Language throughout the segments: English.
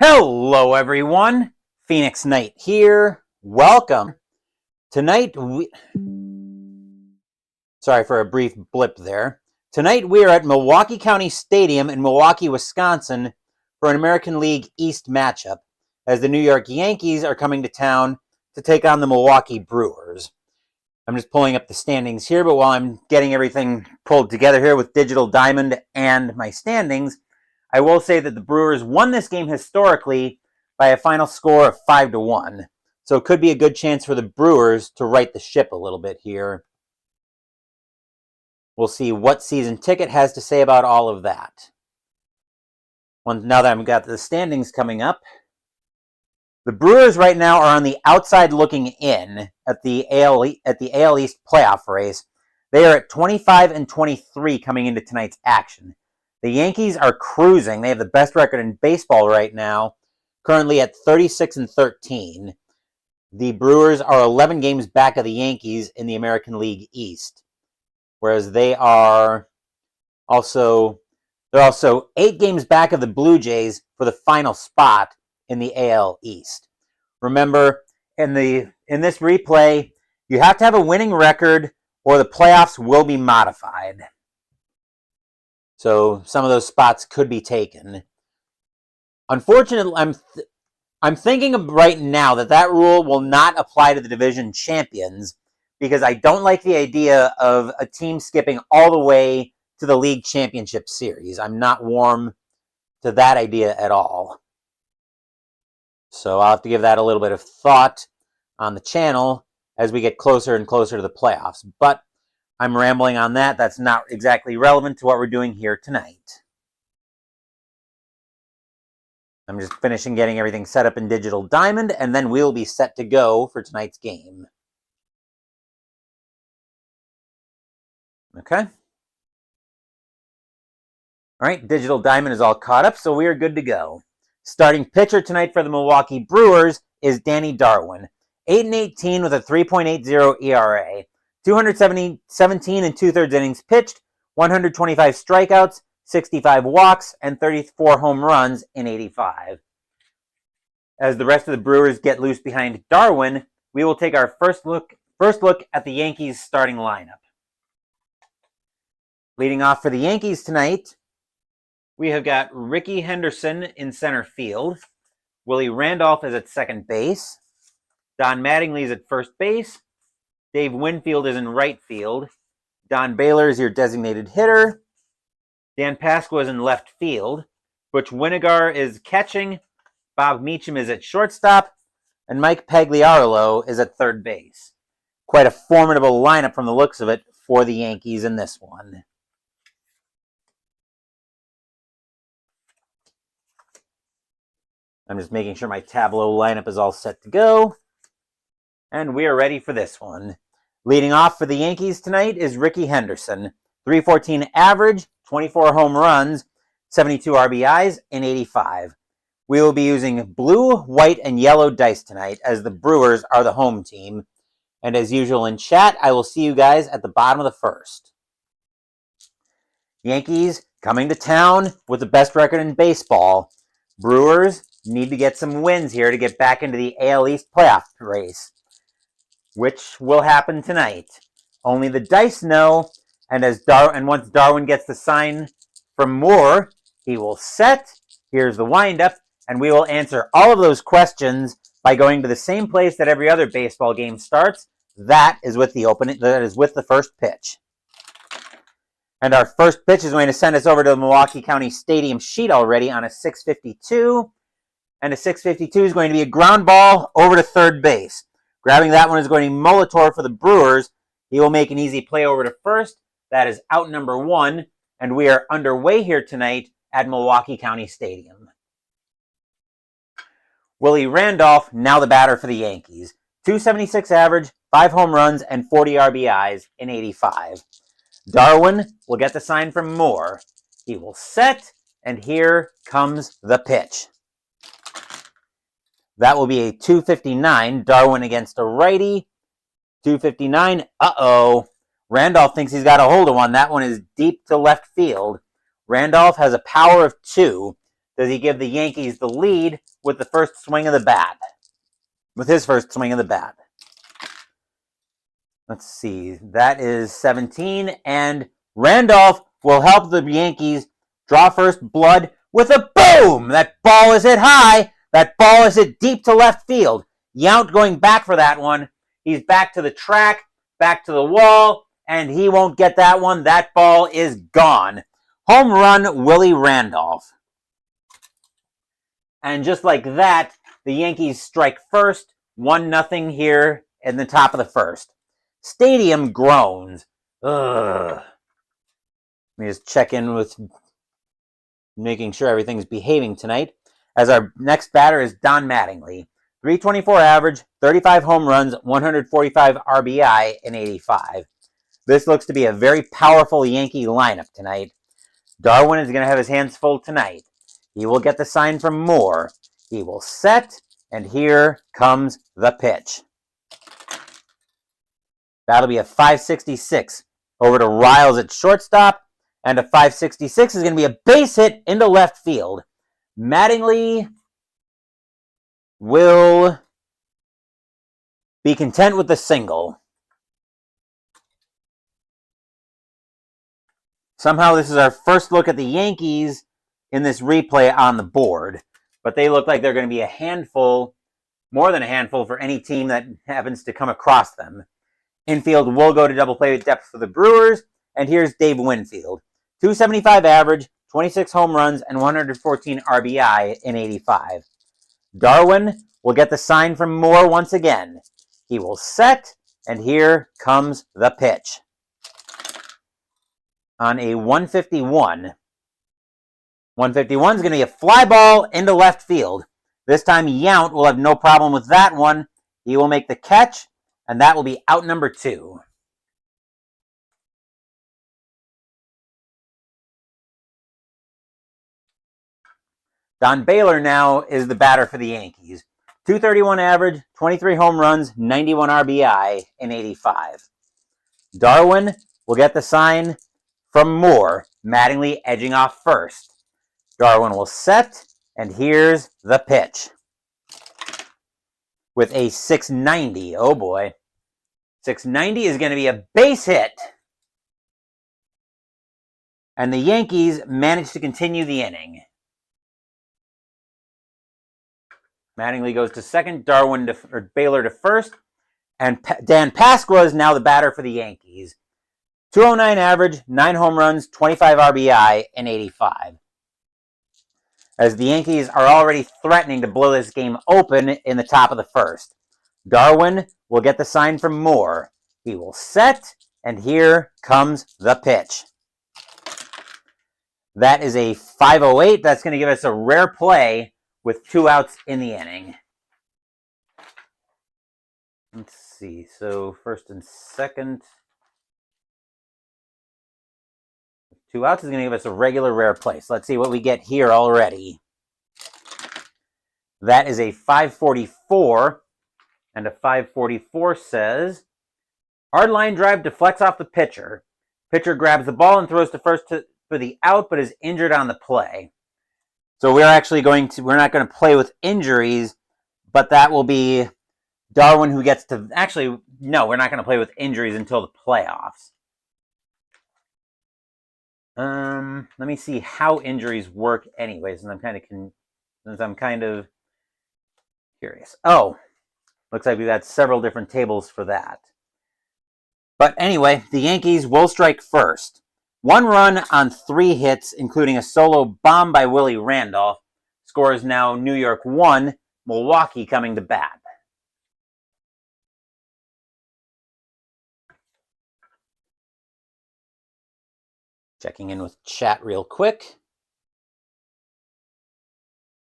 Hello, everyone. Phoenix Knight here. Welcome. Tonight, sorry for a brief blip there. Tonight, we are at Milwaukee County Stadium in Milwaukee, Wisconsin for an American League East matchup, as the New York Yankees are coming to town to take on the Milwaukee Brewers. I'm just pulling up the standings here, but while I'm getting everything pulled together here with Digital Diamond and my standings, I will say that the Brewers won this game historically by a final score of 5-1. So it could be a good chance for the Brewers to right the ship a little bit here. We'll see what Season Ticket has to say about all of that. Now that I've got the standings coming up, the Brewers right now are on the outside looking in at the AL East playoff race. They are at 25-23 coming into tonight's action. The Yankees are cruising. They have the best record in baseball right now, currently at 36-13. The Brewers are 11 games back of the Yankees in the American League East, whereas they're also 8 games back of the Blue Jays for the final spot in the AL East. Remember, in this replay, you have to have a winning record or the playoffs will be modified. So some of those spots could be taken. Unfortunately, I'm thinking of right now that rule will not apply to the division champions because I don't like the idea of a team skipping all the way to the league championship series. I'm not warm to that idea at all. So I'll have to give that a little bit of thought on the channel as we get closer and closer to the playoffs. But I'm rambling on that. That's not exactly relevant to what we're doing here tonight. I'm just finishing getting everything set up in Digital Diamond, and then we'll be set to go for tonight's game. Okay. All right, Digital Diamond is all caught up, so we are good to go. Starting pitcher tonight for the Milwaukee Brewers is Danny Darwin. 8-18 with a 3.80 ERA. 217 2/3 innings pitched, 125 strikeouts, 65 walks, and 34 home runs in 85. As the rest of the Brewers get loose behind Darwin, we will take our first look at the Yankees starting lineup. Leading off for the Yankees tonight, we have got Rickey Henderson in center field. Willie Randolph is at second base. Don Mattingly is at first base. Dave Winfield is in right field. Don Baylor is your designated hitter. Dan Pasqua is in left field. Butch Winnegar is catching. Bob Meacham is at shortstop. And Mike Pagliarolo is at third base. Quite a formidable lineup from the looks of it for the Yankees in this one. I'm just making sure my Tableau lineup is all set to go. And we are ready for this one. Leading off for the Yankees tonight is Rickey Henderson. 314 average, 24 home runs, 72 RBIs, and 85. We will be using blue, white, and yellow dice tonight as the Brewers are the home team. And as usual in chat, I will see you guys at the bottom of the first. Yankees coming to town with the best record in baseball. Brewers need to get some wins here to get back into the AL East playoff race, which will happen tonight. Only the dice know, and once Darwin gets the sign from Moore, he will set. Here's the windup, and we will answer all of those questions by going to the same place that every other baseball game starts. That is with the first pitch. And our first pitch is going to send us over to the Milwaukee County Stadium sheet already on a 6:52. And a 6:52 is going to be a ground ball over to third base. Grabbing that one is going to be Molitor for the Brewers. He will make an easy play over to first. That is out number 1. And we are underway here tonight at Milwaukee County Stadium. Willie Randolph, now the batter for the Yankees. 276 average, 5 home runs, and 40 RBIs in 85. Darwin will get the sign from Moore. He will set, and here comes the pitch. That will be a 259. Darwin against a righty. 259. Uh-oh. Randolph thinks he's got a hold of one. That one is deep to left field. Randolph has a power of 2. does he give the Yankees the lead with the first swing of the bat? With his first swing of the bat. Let's see. That is 17. And Randolph will help the Yankees draw first blood with a boom! That ball is hit high. That ball is hit deep to left field. Yount going back for that one. He's back to the track, back to the wall, and he won't get that one. That ball is gone. Home run, Willie Randolph. And just like that, the Yankees strike first, 1-0 here in the top of the first. Stadium groans. Ugh. Let me just check in with making sure everything's behaving tonight. As our next batter is Don Mattingly. 324 average, 35 home runs, 145 RBI in 85. This looks to be a very powerful Yankee lineup tonight. Darwin is going to have his hands full tonight. He will get the sign from Moore. He will set, and here comes the pitch. That'll be a 566 over to Riles at shortstop, and a 566 is going to be a base hit into left field. Mattingly will be content with the single. Somehow this is our first look at the Yankees in this replay on the board, but they look like they're going to be a handful, more than a handful for any team that happens to come across them. Infield will go to double play with depth for the Brewers, and here's Dave Winfield. 275 average, 26 home runs, and 114 RBI in 85. Darwin will get the sign from Moore once again. He will set, and here comes the pitch. On a 151. 151 is going to be a fly ball into left field. This time Yount will have no problem with that one. He will make the catch, and that will be out number 2. Don Baylor now is the batter for the Yankees. 231 average, 23 home runs, 91 RBI in 85. Darwin will get the sign from Moore, Mattingly edging off first. Darwin will set, and here's the pitch. With a 690, oh boy. 690 is going to be a base hit. And the Yankees manage to continue the inning. Mattingly goes to second, Baylor to first, and Dan Pasqua is now the batter for the Yankees. 209 average, 9 home runs, 25 RBI in 85. As the Yankees are already threatening to blow this game open in the top of the first. Darwin will get the sign from Moore. He will set, and here comes the pitch. That is a 508. That's going to give us a rare play with 2 outs in the inning. Let's see. So first and second. 2 outs is going to give us a regular rare play. So let's see what we get here already. That is a 544. And a 544 says, hard line drive deflects off the pitcher. Pitcher grabs the ball and throws to first for the out, but is injured on the play. So we're not going to play with injuries, but that will be Darwin who gets to, actually, no, we're not going to play with injuries until the playoffs. Let me see how injuries work anyway, since I'm kind of curious. Oh, looks like we've got several different tables for that. But anyway, the Yankees will strike first. 1 run on 3 hits, including a solo bomb by Willie Randolph. Score is now New York 1, Milwaukee coming to bat. Checking in with chat real quick.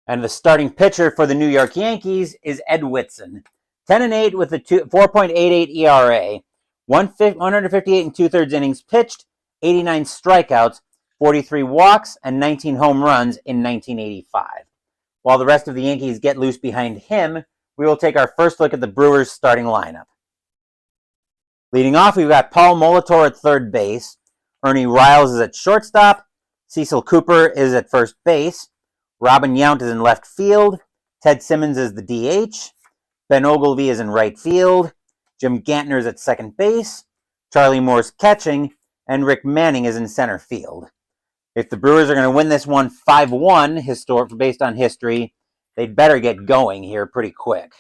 And the starting pitcher for the New York Yankees is Ed Whitson. 10-8 with a 4.88 ERA. 158 and 2/3 innings pitched, 89 strikeouts, 43 walks, and 19 home runs in 1985. While the rest of the Yankees get loose behind him, we will take our first look at the Brewers' starting lineup. Leading off, we've got Paul Molitor at third base. Ernie Riles is at shortstop. Cecil Cooper is at first base. Robin Yount is in left field. Ted Simmons is the DH. Ben Ogilvy is in right field. Jim Gantner is at second base. Charlie Moore's catching. And Rick Manning is in center field. If the Brewers are going to win this one 5-1, based on history, they'd better get going here pretty quick.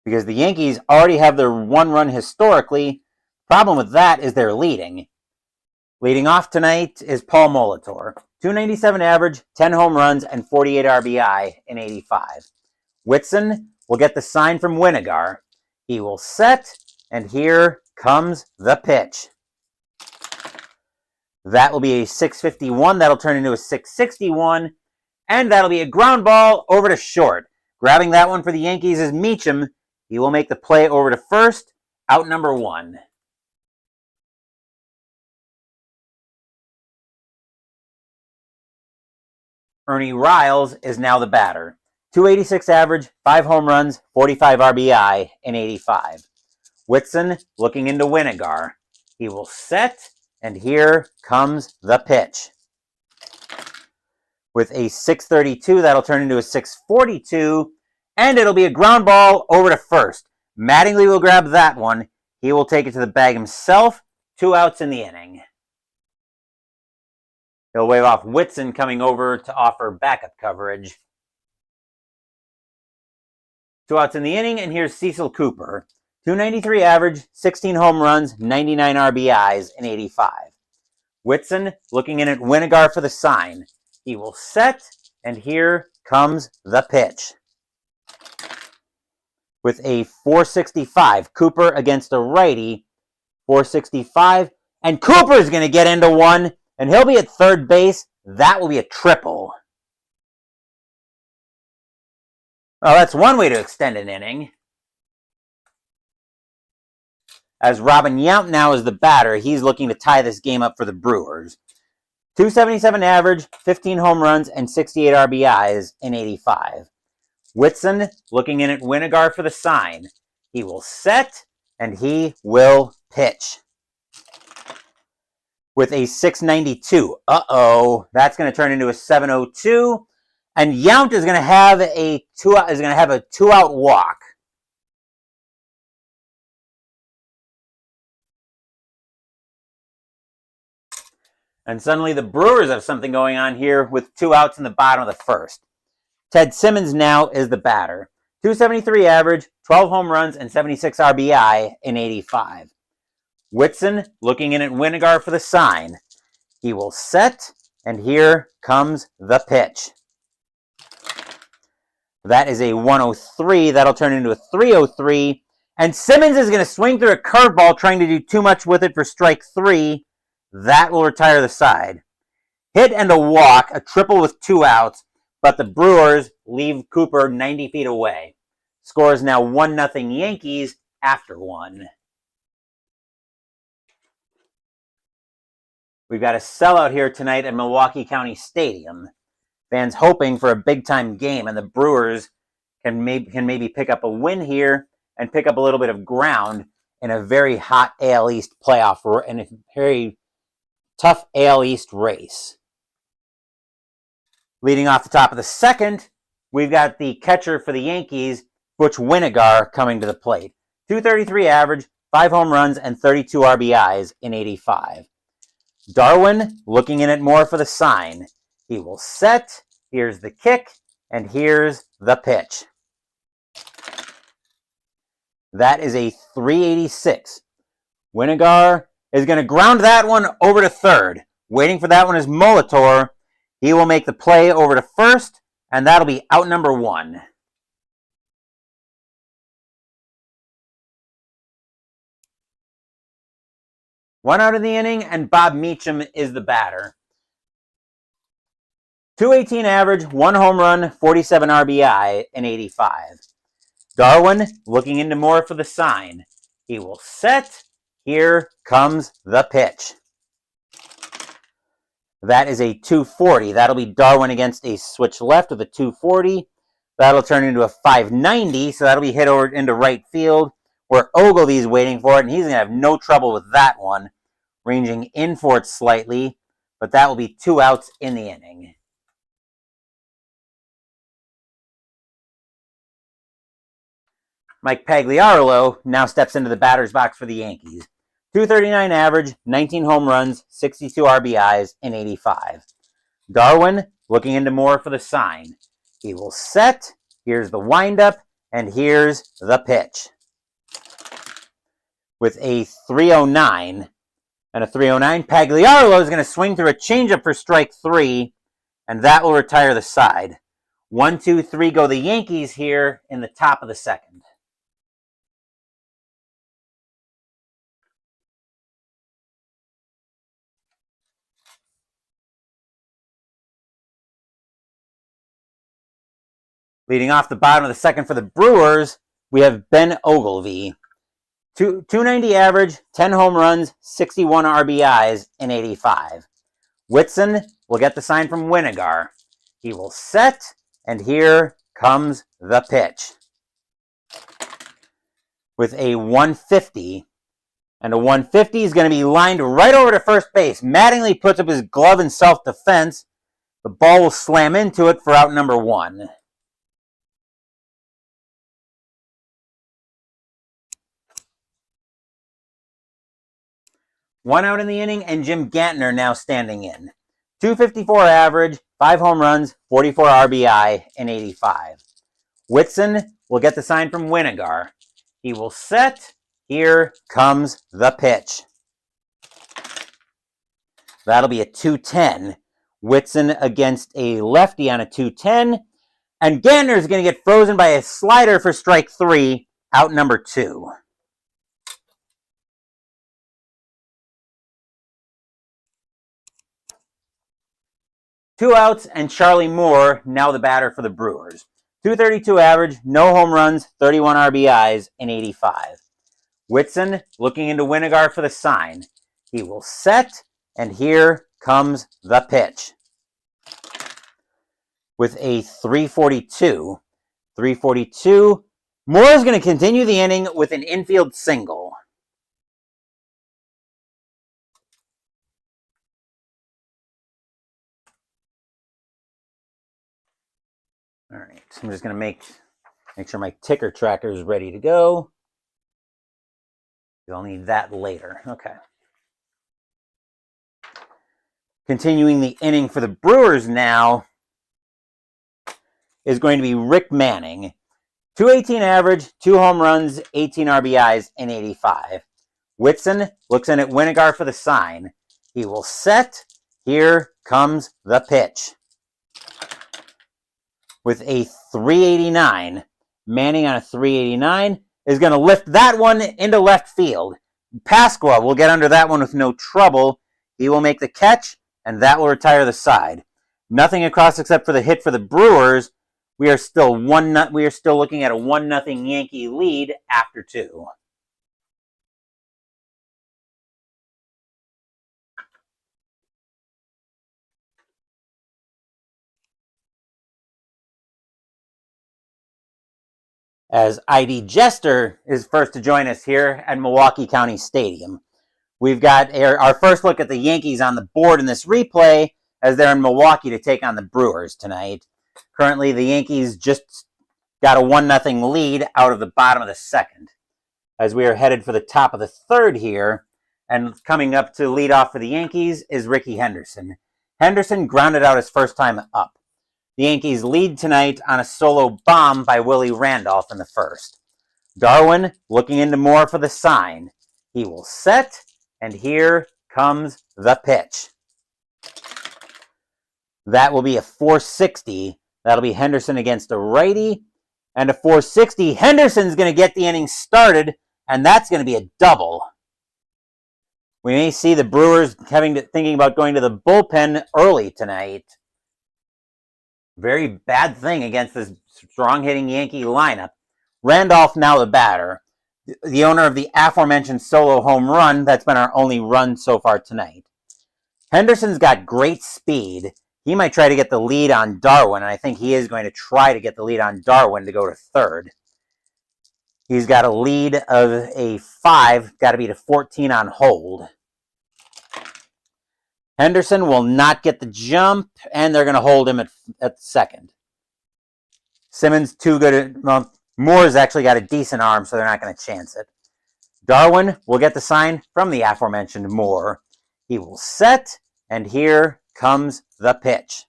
Because the Yankees already have their one run historically. Problem with that is they're leading. Leading off tonight is Paul Molitor. .297 average, 10 home runs, and 48 RBI in 85. Whitson will get the sign from Winigar. He will set, and here comes the pitch. That will be a 651. That'll turn into a 661. And that'll be a ground ball over to short. Grabbing that one for the Yankees is Meacham. He will make the play over to first. Out number 1. Ernie Riles is now the batter. .286 average, 5 home runs, 45 RBI in 85. Whitson looking into Winigar. He will set, and here comes the pitch. With a 632, that'll turn into a 642, and it'll be a ground ball over to first. Mattingly will grab that one. He will take it to the bag himself. 2 outs in the inning. He'll wave off Whitson coming over to offer backup coverage. 2 outs in the inning, and here's Cecil Cooper. .293 average, 16 home runs, 99 RBIs in 85. Whitson looking in at Winigar for the sign. He will set, and here comes the pitch. With a 465, Cooper against a righty. 465, and Cooper is going to get into one, and he'll be at third base. That will be a triple. Well, that's one way to extend an inning. As Robin Yount now is the batter, he's looking to tie this game up for the Brewers. .277 average, 15 home runs, and 68 RBIs in 85. Whitson looking in at Winigar for the sign. He will set, and he will pitch. With a 692. That's going to turn into a 702. And Yount is going to have a 2-out walk. And suddenly the Brewers have something going on here with 2 outs in the bottom of the first. Ted Simmons now is the batter. .273 average, 12 home runs, and 76 RBI in 85. Whitson looking in at Winigar for the sign. He will set, and here comes the pitch. That is a 103. That'll turn into a 303. And Simmons is going to swing through a curveball, trying to do too much with it for strike 3. That will retire the side. Hit and a walk, a triple with 2 outs, but the Brewers leave Cooper 90 feet away. Score is now 1-0 Yankees after 1. We've got a sellout here tonight at Milwaukee County Stadium. Fans hoping for a big-time game, and the Brewers can maybe pick up a win here and pick up a little bit of ground in a very hot AL East playoff, and a very tough AL East race. Leading off the top of the second, we've got the catcher for the Yankees, Butch Winigar, coming to the plate. .233 average, 5 home runs, and 32 RBIs in 85. Darwin looking in at Moore for the sign. He will set, here's the kick, and here's the pitch. That is a 386. Winigar is going to ground that one over to third. Waiting for that one is Molitor. He will make the play over to first, and that'll be out number 1. One out of the inning, and Bob Meacham is the batter. .218 average, 1 home run, 47 RBI in 85. Darwin looking into Moore for the sign. He will set. Here comes the pitch. That is a 240. That'll be Darwin against a switch left with a 240. That'll turn into a 590, so that'll be hit over into right field, where Ogilvy's waiting for it, and he's going to have no trouble with that one, ranging in for it slightly, but that will be 2 outs in the inning. Mike Pagliarolo now steps into the batter's box for the Yankees. .239 average, 19 home runs, 62 RBIs, and 85. Darwin looking into more for the sign. He will set. Here's the windup, and here's the pitch. With a 309 and a 309, Pagliarolo is going to swing through a changeup for strike 3, and that will retire the side. 1, 2, 3 go the Yankees here in the top of the second. Leading off the bottom of the second for the Brewers, we have Ben Ogilvy. 290 average, 10 home runs, 61 RBIs, and 85. Whitson will get the sign from Winigar. He will set, and here comes the pitch. With a 150, and a 150 is going to be lined right over to first base. Mattingly puts up his glove in self-defense. The ball will slam into it for out number 1. One out in the inning, and Jim Gantner now standing in. 254 average, 5 home runs, 44 RBI, and 85. Whitson will get the sign from Winigar. He will set. Here comes the pitch. That'll be a 210. Whitson against a lefty on a 210. And Gantner is going to get frozen by a slider for strike 3, out number 2. Two outs, and Charlie Moore, now the batter for the Brewers. 232 average, no home runs, 31 RBIs, and 85. Whitson looking into Winigar for the sign. He will set, and here comes the pitch. With a 342. Moore is going to continue the inning with an infield single. All right, so I'm just going to make sure my ticker tracker is ready to go. You'll need that later. Okay. Continuing the inning for the Brewers now is going to be Rick Manning. 218 average, 2 home runs, 18 RBIs, and 85. Whitson looks in at Winigar for the sign. He will set. Here comes the pitch. With a 389. Manning on a 389 is going to lift that one into left field. Pasqua will get under that one with no trouble. He will make the catch, and that will retire the side. Nothing across except for the hit for the Brewers. We are still looking at a 1-0 Yankee lead after 2. As ID Jester is first to join us here at Milwaukee County Stadium. We've got our first look at the Yankees on the board in this replay as they're in Milwaukee to take on the Brewers tonight. Currently, the Yankees just got a 1-0 lead out of the bottom of the second. As we are headed for the top of the third here, and coming up to lead off for the Yankees is Ricky Henderson. Henderson grounded out his first time up. The Yankees lead tonight on a solo bomb by Willie Randolph in the first. Darwin looking into more for the sign. He will set, and here comes the pitch. That will be a 460. That'll be Henderson against a righty. And a 460. Henderson's going to get the inning started, and that's going to be a double. We may see the Brewers thinking about going to the bullpen early tonight. Very bad thing against this strong-hitting Yankee lineup. Randolph now the batter. The owner of the aforementioned solo home run. That's been our only run so far tonight. Henderson's got great speed. He might try to get the lead on Darwin, and I think he is going to try to get the lead on Darwin to go to third. He's got a lead of a 5, got to be to 14 on hold. Henderson will not get the jump, and they're going to hold him at second. Simmons too good. Well, Moore's actually got a decent arm, so they're not going to chance it. Darwin will get the sign from the aforementioned Moore. He will set, and here comes the pitch.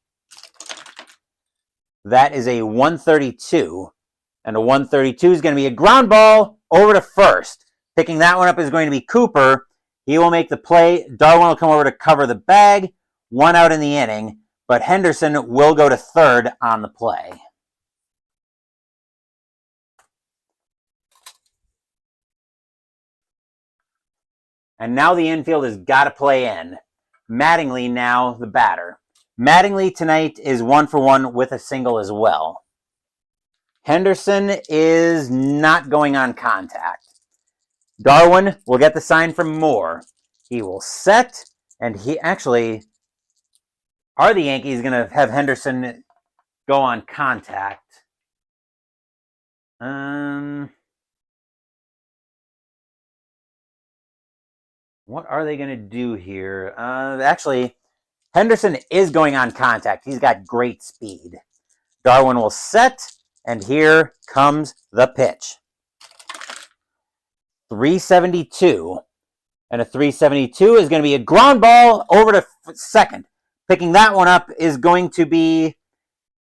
That is a 132, and a 132 is going to be a ground ball over to first. Picking that one up is going to be Cooper. He will make the play. Darwin will come over to cover the bag. 1 out in the inning, but Henderson will go to third on the play. And now the infield has got to play in. Mattingly now the batter. Mattingly tonight is 1 for 1 with a single as well. Henderson is not going on contact. Darwin will get the sign from Moore. He will set, and he actually, are the Yankees going to have Henderson go on contact? What are they going to do here? Actually, Henderson is going on contact. He's got great speed. Darwin will set, and here comes the pitch. 372. And a 372 is going to be a ground ball over to second. Picking that one up is going to be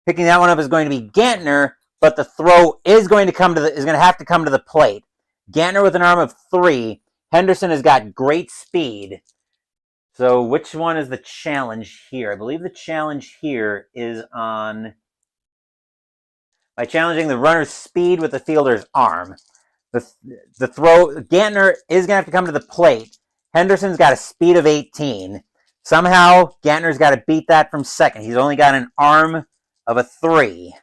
Gantner, but the throw is going to have to come to the plate. Gantner with an arm of 3. Henderson has got great speed. So which one is the challenge here? I believe the challenge here is on by challenging the runner's speed with the fielder's arm. The throw, Gantner is going to have to come to the plate. Henderson's got a speed of 18. Somehow, Gantner's got to beat that from second. He's only got an arm of a 3.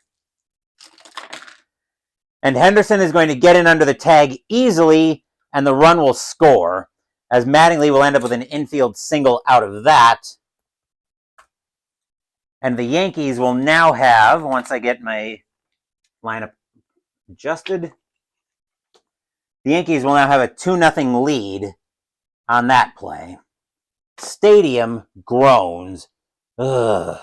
And Henderson is going to get in under the tag easily, and the run will score, as Mattingly will end up with an infield single out of that. And the Yankees will now have, once I get my lineup adjusted, the Yankees will now have a 2-0 lead on that play. Stadium groans. Ugh.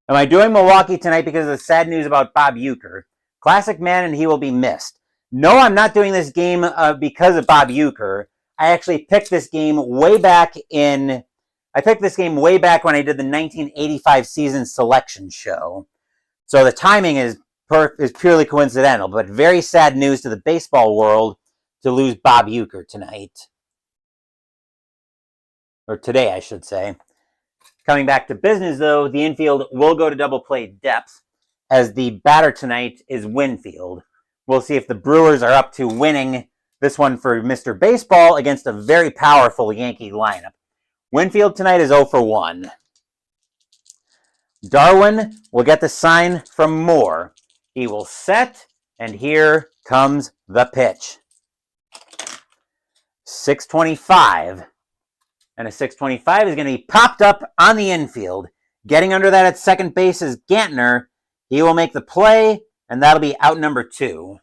Am I doing Milwaukee tonight because of the sad news about Bob Uecker? Classic man, and he will be missed. No, I'm not doing this game because of Bob Uecker. I actually picked this game way back when I did the 1985 season selection show. So the timing is purely coincidental, but very sad news to the baseball world to lose Bob Uecker tonight. Or today, I should say. Coming back to business, though, the infield will go to double play depth, as the batter tonight is Winfield. We'll see if the Brewers are up to winning this one for Mr. Baseball against a very powerful Yankee lineup. Winfield tonight is 0 for 1. Darwin will get the sign from Moore. He will set, and here comes the pitch. 625. And a 625 is going to be popped up on the infield. Getting under that at second base is Gantner. He will make the play, and that'll be out number 2.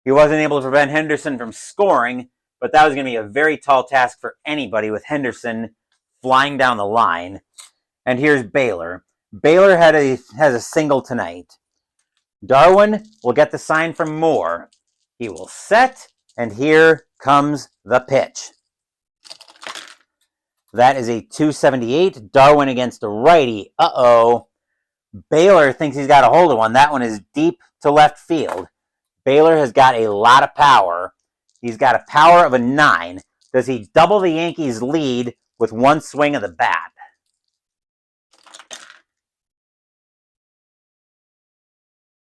He wasn't able to prevent Henderson from scoring, but that was going to be a very tall task for anybody with Henderson flying down the line. And here's Baylor. Baylor has a single tonight. Darwin will get the sign from Moore. He will set, and here comes the pitch. That is a 278. Darwin against a righty. Uh-oh. Baylor thinks he's got a hold of one. That one is deep to left field. Baylor has got a lot of power. He's got a power of a 9. Does he double the Yankees' lead with one swing of the bat?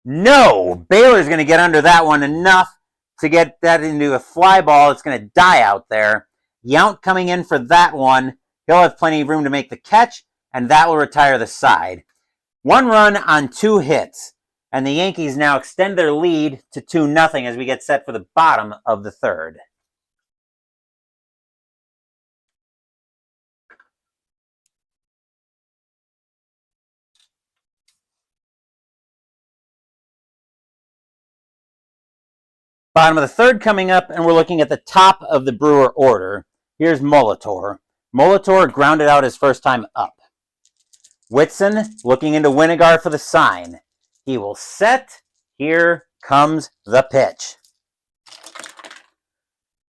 No! Baylor's going to get under that one enough to get that into a fly ball. It's going to die out there. Yount coming in for that one. He'll have plenty of room to make the catch, and that will retire the side. 1 run on 2 hits, and the Yankees now extend their lead to 2-0 as we get set for the bottom of the third. Bottom of the third coming up, and we're looking at the top of the Brewer order. Here's Molitor. Molitor grounded out his first time up. Whitson looking into Winnegar for the sign. He will set. Here comes the pitch.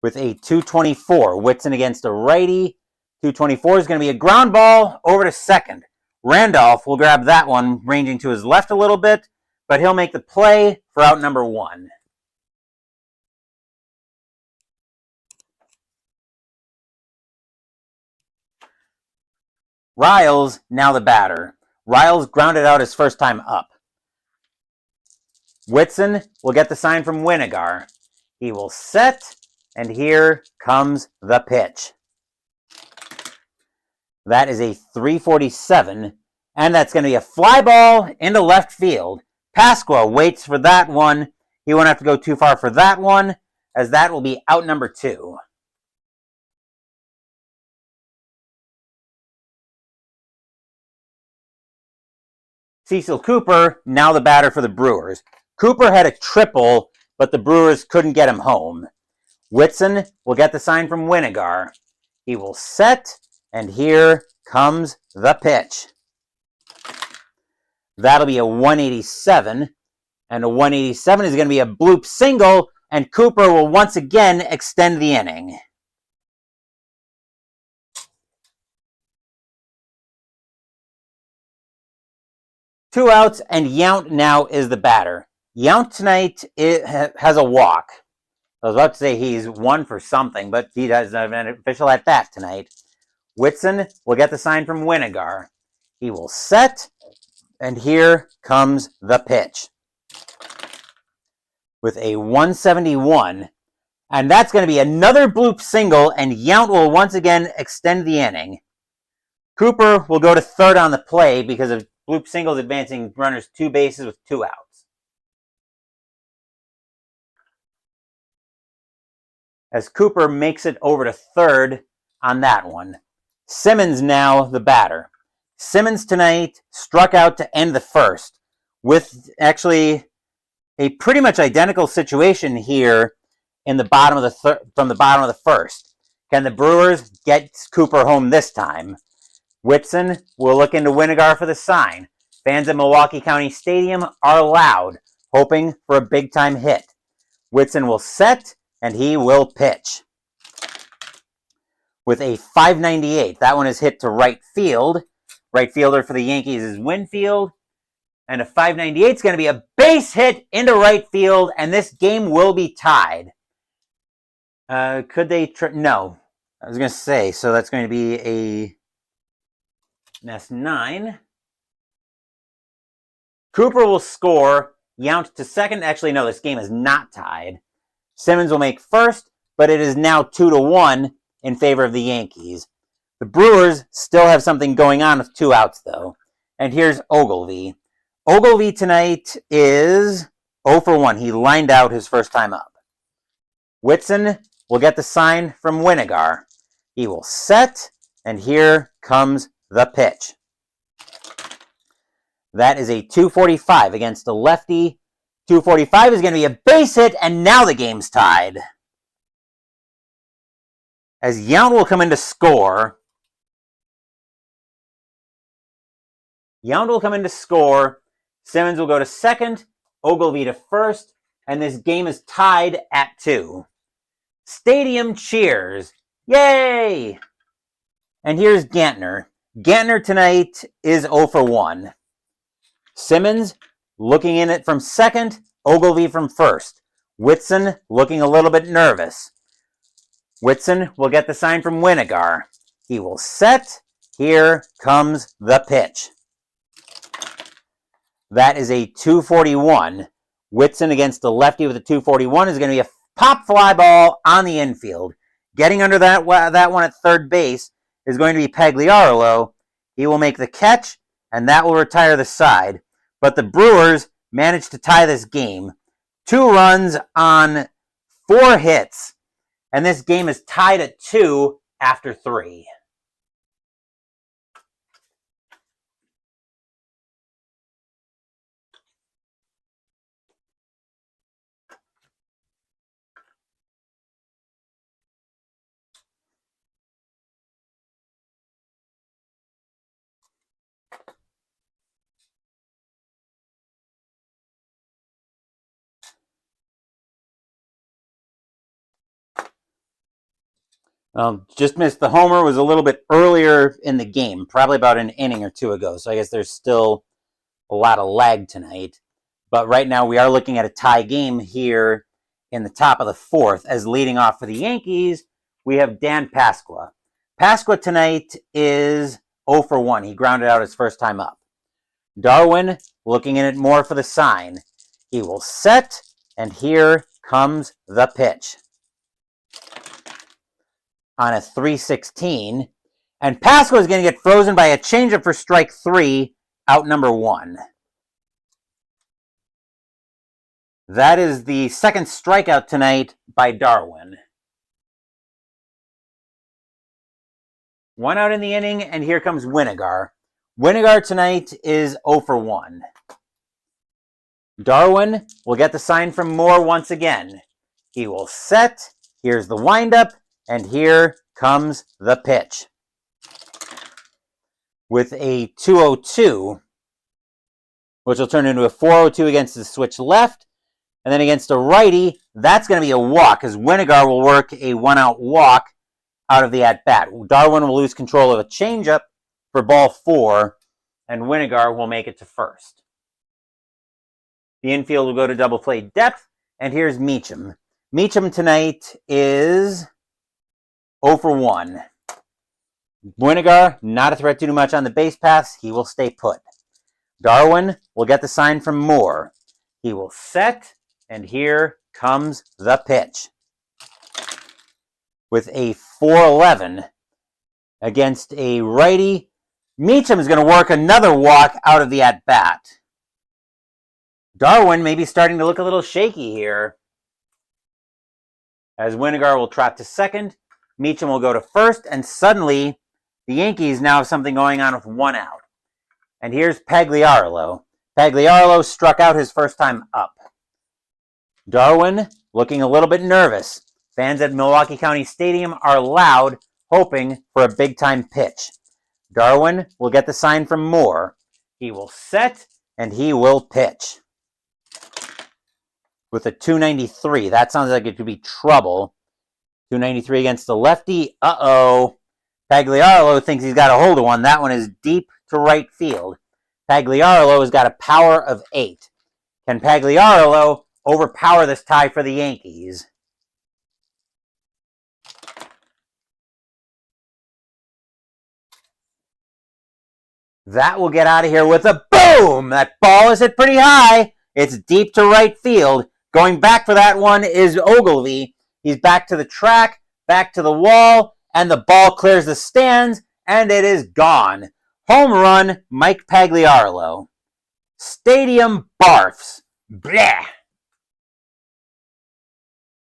With a 224, Whitson against a righty. 224 is going to be a ground ball over to second. Randolph will grab that one, ranging to his left a little bit, but he'll make the play for out number 1. Riles, now the batter. Riles grounded out his first time up. Whitson will get the sign from Winnegar. He will set, and here comes the pitch. That is a 347, and that's going to be a fly ball into left field. Pasqua waits for that one. He won't have to go too far for that one, as that will be out number 2. Cecil Cooper, now the batter for the Brewers. Cooper had a triple, but the Brewers couldn't get him home. Whitson will get the sign from Winnegar. He will set, and here comes the pitch. That'll be a 187, and a 187 is going to be a bloop single, and Cooper will once again extend the inning. Two outs, and Yount now is the batter. Yount tonight has a walk. I was about to say he's 1 for something, but he doesn't have an official at bat tonight. Whitson will get the sign from Winnegar. He will set, and here comes the pitch. With a 171, and that's going to be another bloop single, and Yount will once again extend the inning. Cooper will go to third on the play because of bloop singles advancing runners 2 bases with 2 outs. As Cooper makes it over to third on that one. Simmons now the batter. Simmons tonight struck out to end the first with actually a pretty much identical situation here in the bottom of from the bottom of the first. Can the Brewers get Cooper home this time? Whitson will look into Winnegar for the sign. Fans at Milwaukee County Stadium are loud, hoping for a big-time hit. Whitson will set, and he will pitch. With a 598, that one is hit to right field. Right fielder for the Yankees is Winfield. And a 598 is going to be a base hit into right field, and this game will be tied. Could they... No. I was going to say, so that's going to be a... That's 9. Cooper will score. Yount to second. Actually, no, this game is not tied. Simmons will make first, but it is now 2-1 in favor of the Yankees. The Brewers still have something going on with 2 outs, though. And here's Ogilvy. Ogilvy tonight is 0 for 1. He lined out his first time up. Whitson will get the sign from Winnegar. He will set, and here comes the pitch. That is a 245 against the lefty. 245 is going to be a base hit, and now the game's tied. As Yount will come in to score. Simmons will go to second, Ogilvy to first, and this game is tied at 2. Stadium cheers. Yay! And here's Gantner. Gantner tonight is 0 for 1. Simmons looking in it from second, Ogilvy from first. Whitson looking a little bit nervous. Whitson will get the sign from Winnegar. He will set. Here comes the pitch. That is a 241. Whitson against the lefty with a 241 is going to be a pop fly ball on the infield. Getting under that one at third base is going to be Pagliarolo. He will make the catch, and that will retire the side. But the Brewers managed to tie this game. 2 runs on 4 hits, and this game is tied at 2 after 3. Just missed the homer. Was a little bit earlier in the game, probably about an inning or two ago. So I guess there's still a lot of lag tonight. But right now we are looking at a tie game here in the top of the fourth. As leading off for the Yankees, we have Dan Pasqua. Pasqua tonight is 0 for 1. He grounded out his first time up. Darwin looking in it more for the sign. He will set, and here comes the pitch. On a 3-16, and Pasqua is going to get frozen by a changeup for strike 3, out number 1. That is the second strikeout tonight by Darwin. 1 out in the inning, and here comes Winigar. Winigar tonight is 0 for 1. Darwin will get the sign from Moore once again. He will set, here's the windup, and here comes the pitch. With a 2-0-2, which will turn into a 4-0-2 against the switch left, and then against a righty, that's going to be a walk, as Winigar will work a 1-out walk out of the at-bat. Darwin will lose control of a changeup for ball 4, and Winigar will make it to first. The infield will go to double play depth, and here's Meacham. Meacham tonight is 0 for 1. Winigar, not a threat to do much on the base paths. He will stay put. Darwin will get the sign from Moore. He will set, and here comes the pitch. With a 4-11 against a righty, Meacham is going to work another walk out of the at-bat. Darwin may be starting to look a little shaky here, as Winigar will trot to second. Meacham will go to first, and suddenly the Yankees now have something going on with 1 out. And here's Pagliarolo. Pagliarolo struck out his first time up. Darwin looking a little bit nervous. Fans at Milwaukee County Stadium are loud, hoping for a big-time pitch. Darwin will get the sign from Moore. He will set, and he will pitch. With a 293. That sounds like it could be trouble. 293 against the lefty. Uh-oh. Pagliarolo thinks he's got a hold of one. That one is deep to right field. Pagliarolo has got a power of 8. Can Pagliarolo overpower this tie for the Yankees? That will get out of here with a boom! That ball is hit pretty high. It's deep to right field. Going back for that one is Ogilvy. He's back to the track, back to the wall, and the ball clears the stands, and it is gone. Home run, Mike Pagliarolo. Stadium barfs. Bleh.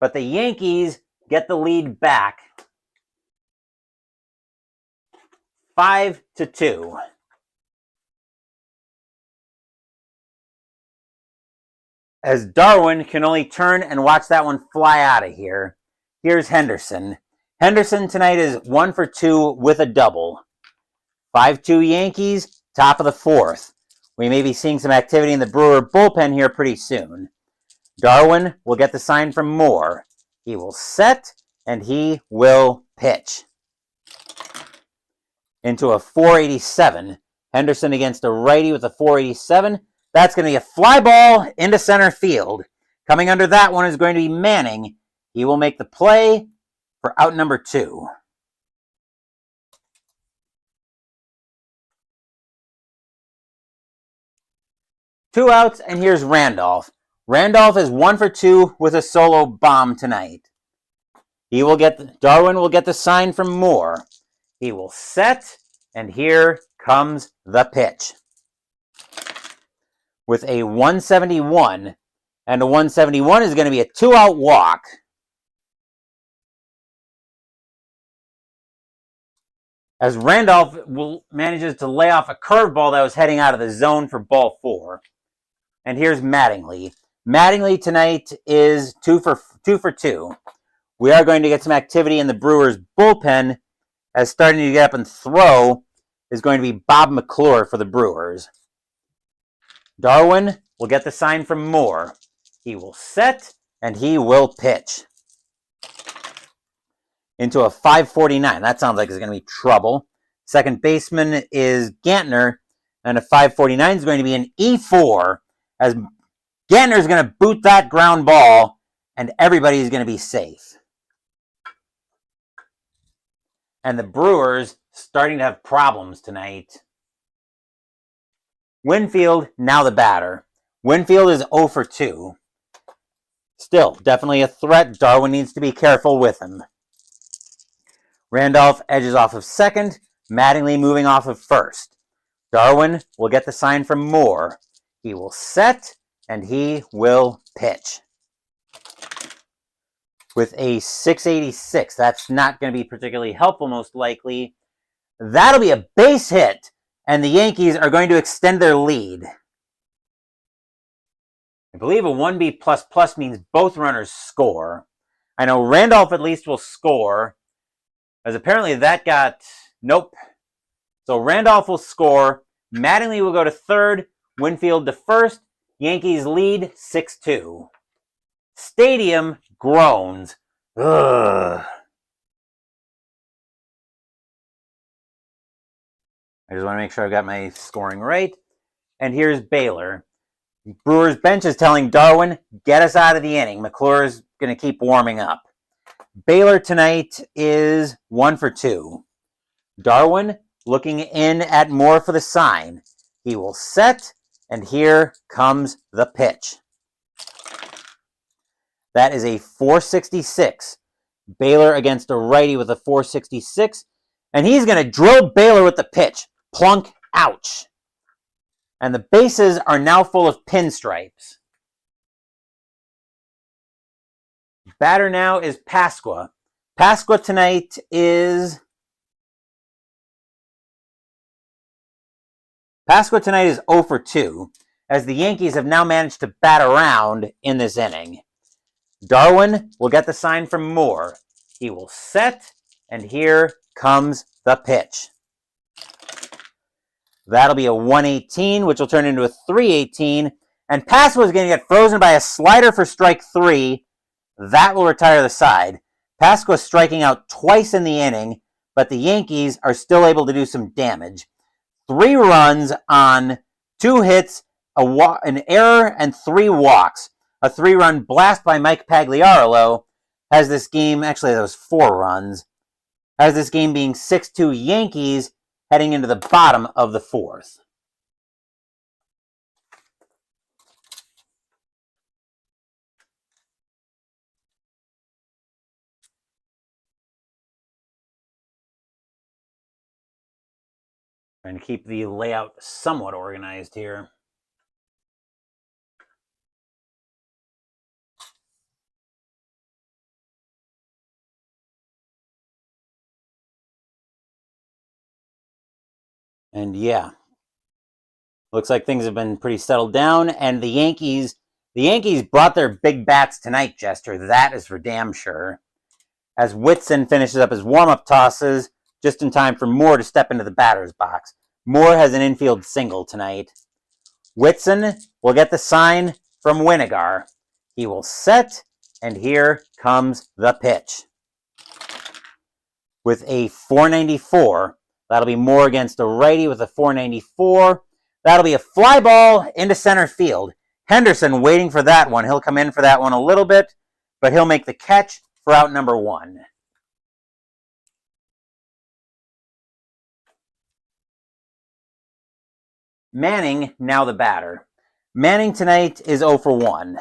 But the Yankees get the lead back. 5-2. As Darwin can only turn and watch that one fly out of here. Here's Henderson. Henderson tonight is 1 for 2 with a double. 5-2 Yankees, top of the fourth. We may be seeing some activity in the Brewer bullpen here pretty soon. Darwin will get the sign from Moore. He will set, and he will pitch. Into a 487. Henderson against a righty with a 487. That's going to be a fly ball into center field. Coming under that one is going to be Manning. He will make the play for out number 2. Two outs, and here's Randolph. Randolph is 1 for 2 with a solo bomb tonight. Darwin will get the sign from Moore. He will set, and here comes the pitch. With a 171, and a 171 is going to be a 2-out walk. As Randolph manages to lay off a curveball that was heading out of the zone for ball 4. And here's Mattingly. Mattingly tonight is 2 for 2. We are going to get some activity in the Brewers bullpen, as starting to get up and throw is going to be Bob McClure for the Brewers. Darwin will get the sign from Moore. He will set, and he will pitch. into a 549. That sounds like it's going to be trouble. Second baseman is Gantner, and a 549 is going to be an E4, as Gantner is going to boot that ground ball, and everybody is going to be safe. And the Brewers starting to have problems tonight. Winfield, now the batter. Winfield is 0 for 2. Still, definitely a threat. Darwin needs to be careful with him. Randolph edges off of second. Mattingly moving off of first. Darwin will get the sign from Moore. He will set, and he will pitch. With a 686. That's not going to be particularly helpful, most likely. That'll be a base hit, and the Yankees are going to extend their lead. I believe a 1B++ means both runners score. I know Randolph at least will score, as apparently that got... Nope. So Randolph will score. Mattingly will go to third. Winfield to first. Yankees lead 6-2. Stadium groans. Ugh. I just want to make sure I've got my scoring right. And here's Baylor. Brewers bench is telling Darwin, get us out of the inning. McClure's going to keep warming up. Baylor tonight is 1 for 2. Darwin looking in at Moore for the sign. He will set, and here comes the pitch. That is a 466. Baylor against a righty with a 466. And he's going to drill Baylor with the pitch. Plunk, ouch. And the bases are now full of pinstripes. Batter now is Pasqua. Pasqua tonight is 0 for 2, as the Yankees have now managed to bat around in this inning. Darwin will get the sign from Moore. He will set, and here comes the pitch. That'll be a 118, which will turn into a 318. And Pasqua is going to get frozen by a slider for strike 3. That will retire the side. Pasqua striking out twice in the inning, but the Yankees are still able to do some damage. 3 runs on 2 hits, an error, and 3 walks. A 3-run blast by Mike Pagliarolo has this game, actually that was 4 runs, has this game being 6-2 Yankees heading into the bottom of the 4th. Trying to keep the layout somewhat organized here. And yeah, looks like things have been pretty settled down. And the Yankees brought their big bats tonight, Jester. That is for damn sure. As Whitson finishes up his warm-up tosses, just in time for Moore to step into the batter's box. Moore has an infield single tonight. Whitson will get the sign from Winigar. He will set, and here comes the pitch. With a 494, that'll be Moore against a righty with a 494. That'll be a fly ball into center field. Henderson waiting for that one. He'll come in for that one a little bit, but he'll make the catch for out number 1. Manning, now the batter. Manning tonight is 0 for 1.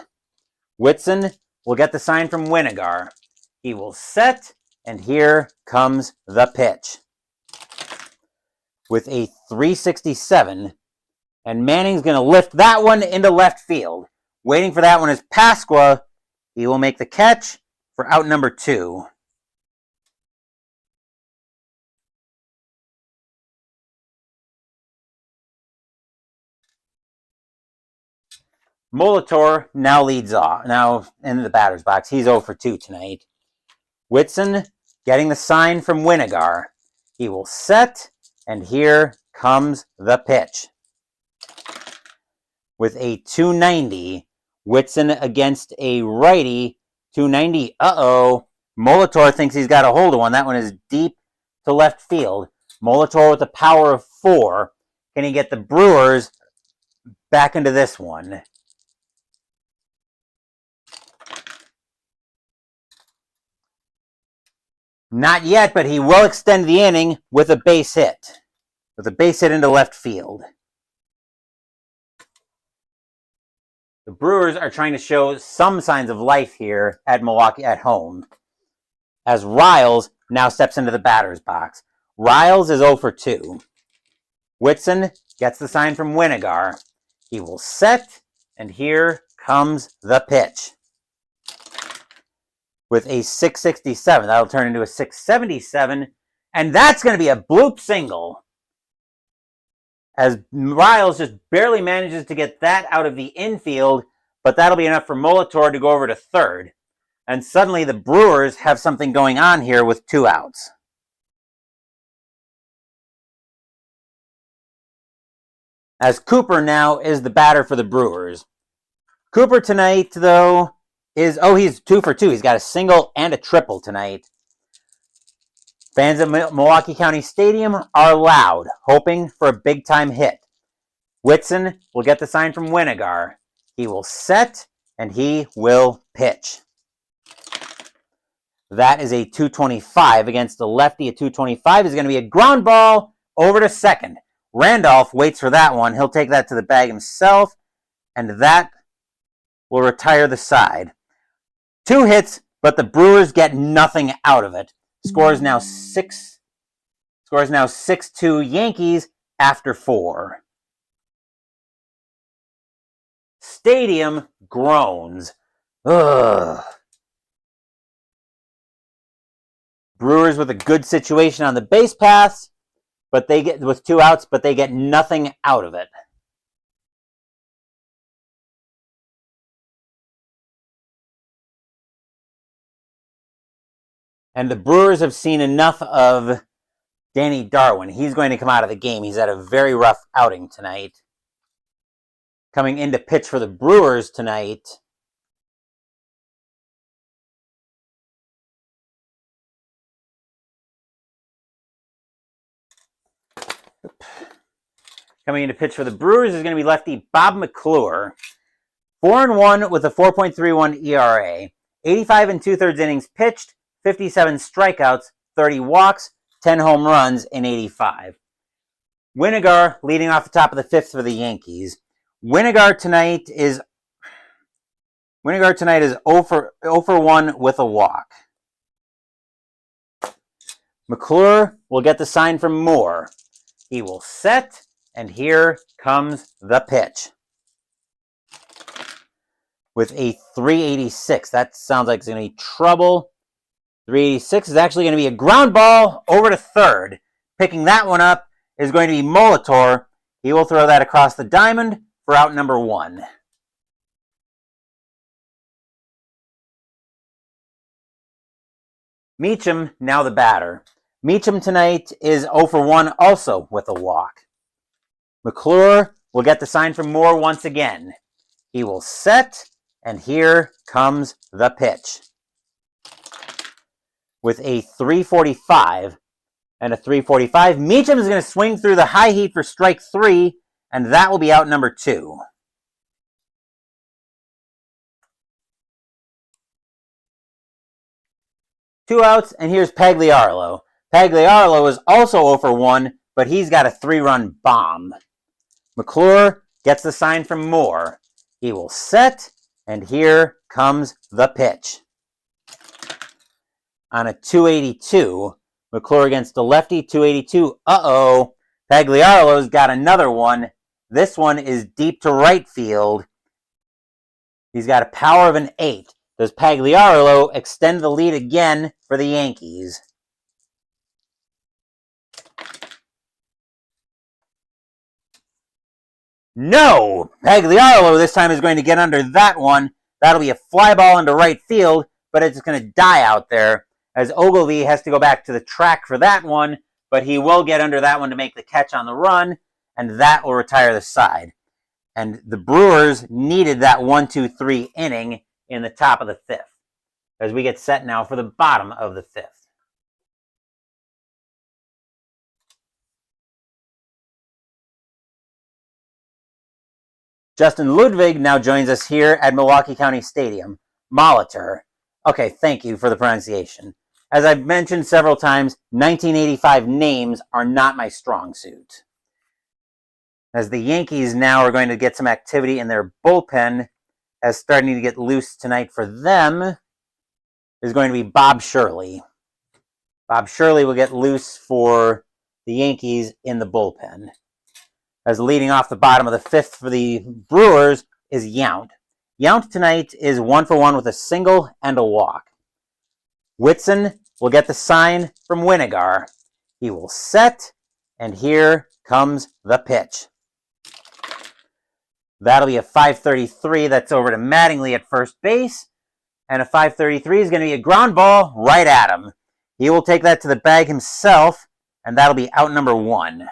Whitson will get the sign from Winigar. He will set, and here comes the pitch. With a 367, and Manning's going to lift that one into left field. Waiting for that one is Pasqua. He will make the catch for out number 2. Molitor now leads off. Now in the batter's box. He's 0 for 2 tonight. Whitson getting the sign from Winigar. He will set, and here comes the pitch. With a 290, Whitson against a righty. 290. Uh-oh. Molitor thinks he's got a hold of one. That one is deep to left field. Molitor with a power of 4. Can he get the Brewers back into this one? Not yet, but he will extend the inning with a base hit. With a base hit into left field. The Brewers are trying to show some signs of life here at Milwaukee at home, as Riles now steps into the batter's box. Riles is 0 for 2. Whitson gets the sign from Winigar. He will set, and here comes the pitch. With a 667, that'll turn into a 677, and that's going to be a bloop single, as Riles just barely manages to get that out of the infield, but that'll be enough for Molitor to go over to third. And suddenly the Brewers have something going on here with 2 outs. As Cooper now is the batter for the Brewers. Cooper tonight, though, he's 2 for 2. He's got a single and a triple tonight. Fans at Milwaukee County Stadium are loud, hoping for a big-time hit. Whitson will get the sign from Winigar. He will set, and he will pitch. That is a 225 against the lefty. A 225 is going to be a ground ball over to second. Randolph waits for that one. He'll take that to the bag himself, and that will retire the side. 2 hits, but the Brewers get nothing out of it. Score is now 6-2 Yankees after 4. Stadium groans. Ugh. Brewers with a good situation on the base paths, but they get with 2 outs, but they get nothing out of it. And the Brewers have seen enough of Danny Darwin. He's going to come out of the game. He's had a very rough outing tonight. Coming in to pitch for the Brewers tonight, is going to be lefty Bob McClure. 4-1 with a 4.31 ERA. 85 2/3 innings pitched, 57 strikeouts, 30 walks, 10 home runs in 85. Winigar leading off the top of the 5th for the Yankees. Winigar tonight is 0 for 1 with a walk. McClure will get the sign from Moore. He will set, and here comes the pitch. With a 386. That sounds like it's going to be trouble. 386 is actually going to be a ground ball over to third. Picking that one up is going to be Molitor. He will throw that across the diamond for out number 1. Meacham, now the batter. Meacham tonight is 0 for 1 also with a walk. McClure will get the sign from Moore once again. He will set, and here comes the pitch. With a 345 and a 345, Meacham is going to swing through the high heat for strike 3, and that will be out number 2. Two outs, and here's Pagliarlo. Pagliarlo is also 0 for 1, but he's got a 3-run bomb. McClure gets the sign from Moore. He will set, and here comes the pitch. On a 282, McClure against the lefty, 282. Uh-oh, Pagliarlo's got another one. This one is deep to right field. He's got a power of an 8. Does Pagliarlo extend the lead again for the Yankees? No! Pagliarlo this time is going to get under that one. That'll be a fly ball into right field, but it's going to die out there, as Ogilvy has to go back to the track for that one, but he will get under that one to make the catch on the run, and that will retire the side. And the Brewers needed that 1-2-3 inning in the top of the 5th. as we get set now for the bottom of the fifth. Justin Ludwig now joins us here at Milwaukee County Stadium. Molitor. Okay, thank you for the pronunciation. As I've mentioned several times, 1985 names are not my strong suit. As the Yankees now are going to get some activity in their bullpen, as starting to get loose tonight for them is going to be Bob Shirley. Bob Shirley will get loose for the Yankees in the bullpen. As leading off the bottom of the fifth for the Brewers is Yount. Yount tonight is 1-for-1 with a single and a walk. Whitson will get the sign from Winigar. He will set, and here comes the pitch. That'll be a 5.33. That's over to Mattingly at first base. And a 5.33 is going to be a ground ball right at him. He will take that to the bag himself, and that'll be out number 1.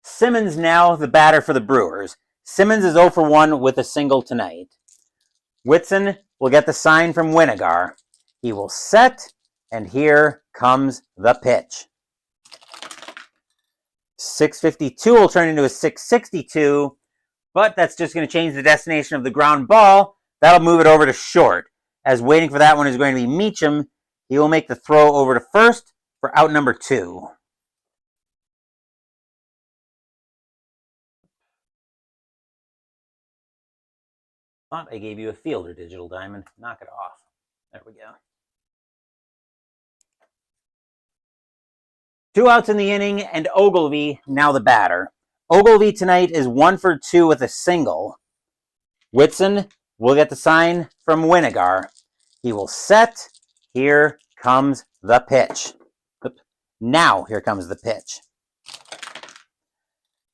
Simmons now the batter for the Brewers. Simmons is 0-for-1 with a single tonight. Whitson will get the sign from Winigar. He will set, and here comes the pitch. 6.52 will turn into a 6.62, but that's just going to change the destination of the ground ball. That'll move it over to short. As waiting for that one is going to be Meacham. He will make the throw over to first for out number 2. Thought I gave you a fielder, Digital Diamond. Knock it off. There we go. 2 outs in the inning, and Ogilvy now the batter. Ogilvy tonight is 1-for-2 with a single. Whitson will get the sign from Winigar. He will set. Here comes the pitch. Now here comes the pitch.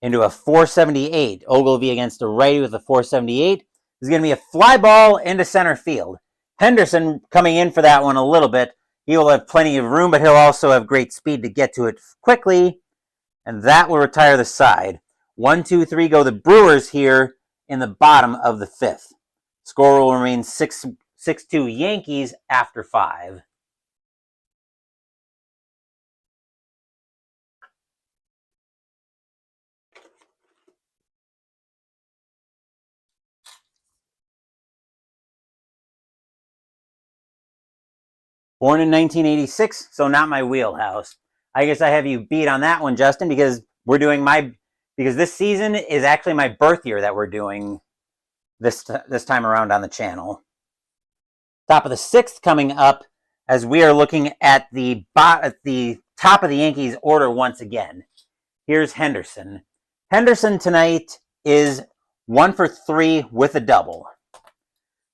Into a 4.78. Ogilvy against a righty with a 4.78. Is going to be a fly ball into center field. Henderson coming in for that one a little bit. He will have plenty of room, but he'll also have great speed to get to it quickly. And that will retire the side. 1, 2, 3 go the Brewers here in the bottom of the fifth. Score will remain 6-2 Yankees after 5. Born in 1986, so not my wheelhouse. I guess I have you beat on that one, Justin, because because this season is actually my birth year that we're doing this time around on the channel. Top of the 6th coming up as we are looking at the top of the Yankees order once again. Here's Henderson. Henderson tonight is 1-for-3 with a double.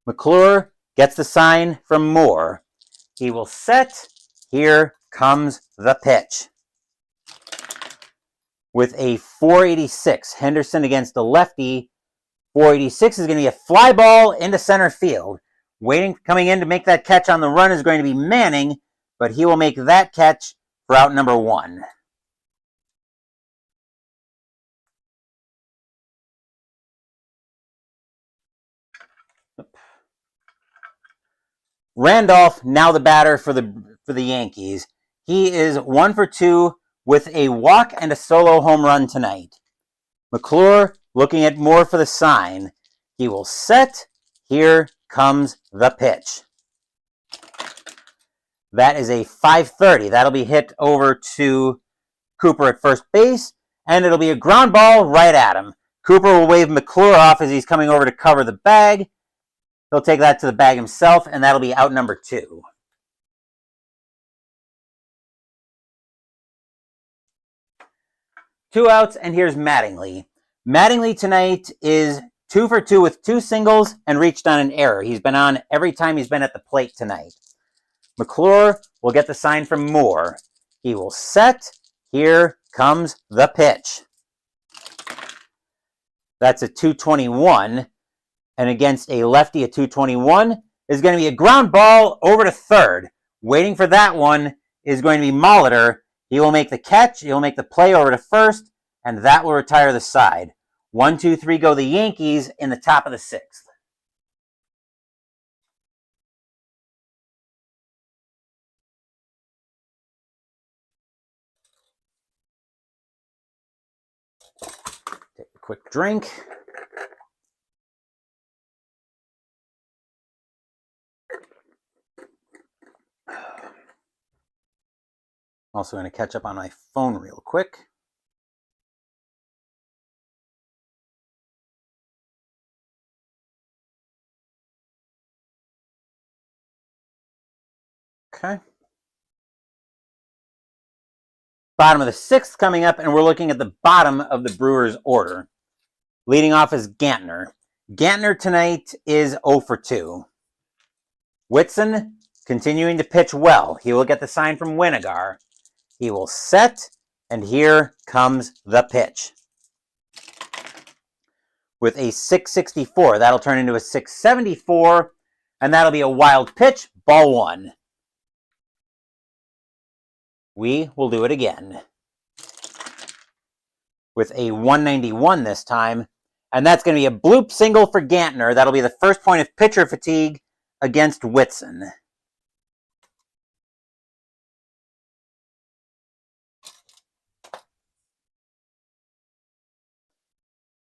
McClure gets the sign from Moore. He will set. Here comes the pitch. With a 4.86, Henderson against the lefty. 4.86 is going to be a fly ball into center field. Coming in to make that catch on the run is going to be Manning, but he will make that catch for out number 1. Randolph, now the batter for the Yankees. He is 1-for-2 with a walk and a solo home run tonight. McClure looking at Moore for the sign. He will set. Here comes the pitch. That is a 5.30. That'll be hit over to Cooper at first base, and it'll be a ground ball right at him. Cooper will wave McClure off as he's coming over to cover the bag. He'll take that to the bag himself, and that'll be out number 2. Two outs, and here's Mattingly. Mattingly tonight is 2-for-2 with 2 singles and reached on an error. He's been on every time he's been at the plate tonight. McClure will get the sign from Moore. He will set. Here comes the pitch. That's a 221. And against a lefty, a 221 is going to be a ground ball over to third. Waiting for that one is going to be Molitor. He will make the catch. He'll make the play over to first, and that will retire the side. 1, 2, 3 go the Yankees in the top of the 6th. Take a quick drink. Also going to catch up on my phone real quick. Okay. Bottom of the 6th coming up, and we're looking at the bottom of the Brewers order. Leading off is Gantner. Gantner tonight is 0 for 2. Whitson continuing to pitch well. He will get the sign from Winigar. He will set, and here comes the pitch. With a 664, that'll turn into a 674, and that'll be a wild pitch, ball 1. We will do it again. With a 191 this time, and that's going to be a bloop single for Gantner. That'll be the first point of pitcher fatigue against Whitson.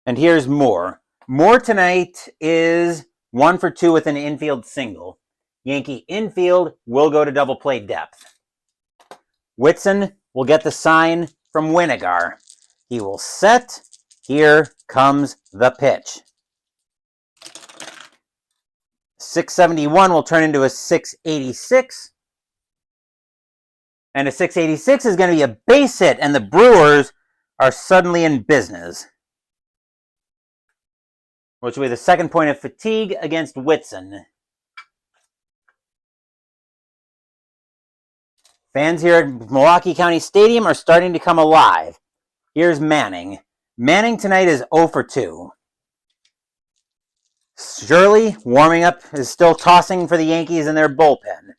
And here's Moore. Moore tonight is 1 for 2 with an infield single. Yankee infield will go to double play depth. Whitson will get the sign from Winigar. He will set. Here comes the pitch. 671 will turn into a 686. And a 686 is going to be a base hit, and the Brewers are suddenly in business. Which will be the second point of fatigue against Whitson. Fans here at Milwaukee County Stadium are starting to come alive. Here's Manning. Manning tonight is 0 for 2. Shirley, warming up, is still tossing for the Yankees in their bullpen.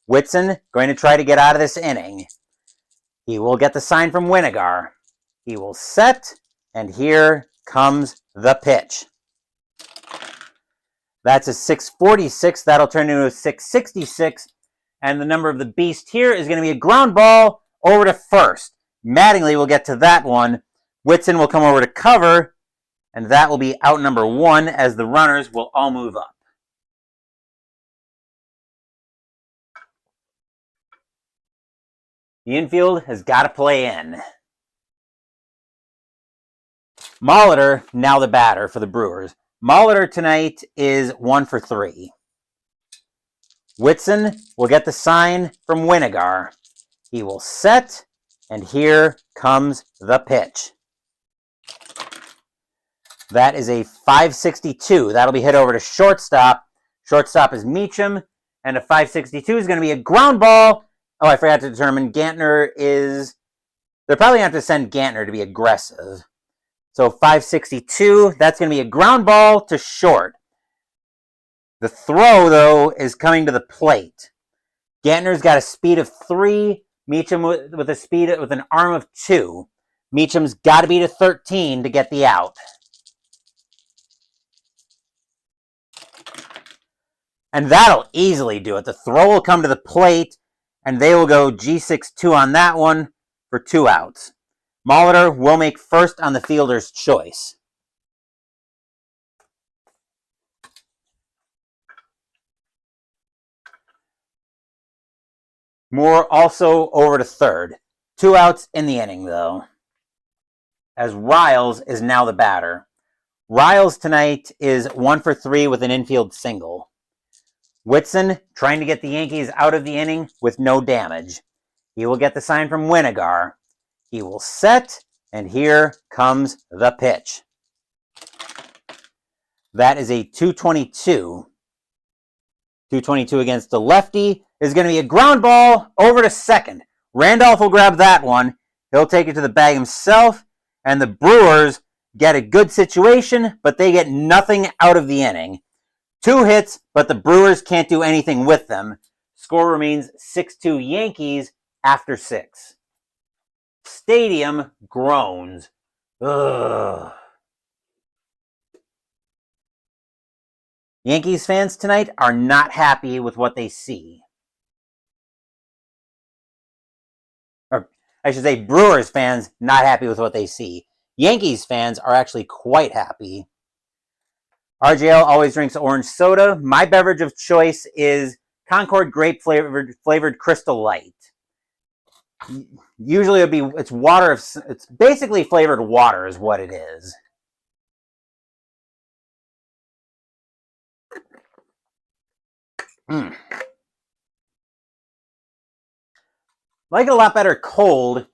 Whitson going to try to get out of this inning. He will get the sign from Winigar. He will set, and here comes the pitch. That's a 646. That'll turn into a 666. And the number of the beast here is going to be a ground ball over to first. Mattingly will get to that one. Whitson will come over to cover, and that will be out number 1 as the runners will all move up. The infield has got to play in. Molitor, now the batter for the Brewers. Molitor tonight is 1 for 3. Whitson will get the sign from Winigar. He will set, and here comes the pitch. That is a 562. That'll be hit over to shortstop. Shortstop is Meacham, and a 562 is going to be a ground ball. Oh, I forgot to determine Gantner is... They're probably going to have to send Gantner to be aggressive. So 562, that's going to be a ground ball to short. The throw, though, is coming to the plate. Gantner's got a speed of 3. Meacham with a speed with an arm of 2. Meacham's got to be to 13 to get the out. And that'll easily do it. The throw will come to the plate, and they will go G6-2 on that one for 2 outs. Molitor will make first on the fielder's choice. Moore also over to third. 2 outs in the inning, though, as Riles is now the batter. Riles tonight is 1 for 3 with an infield single. Whitson trying to get the Yankees out of the inning with no damage. He will get the sign from Winigar. He will set, and here comes the pitch. That is a 222. 222 against the lefty is going to be a ground ball over to second. Randolph will grab that one. He'll take it to the bag himself, and the Brewers get a good situation, but they get nothing out of the inning. 2 hits, but the Brewers can't do anything with them. Score remains 6-2 Yankees after 6. Stadium groans. Ugh. Yankees fans tonight are not happy with what they see. Or I should say Brewers fans not happy with what they see. Yankees fans are actually quite happy. RJL always drinks orange soda. My beverage of choice is Concord grape flavored Crystal Light. Usually it's water. It's basically flavored water is what it is. Like it a lot better cold.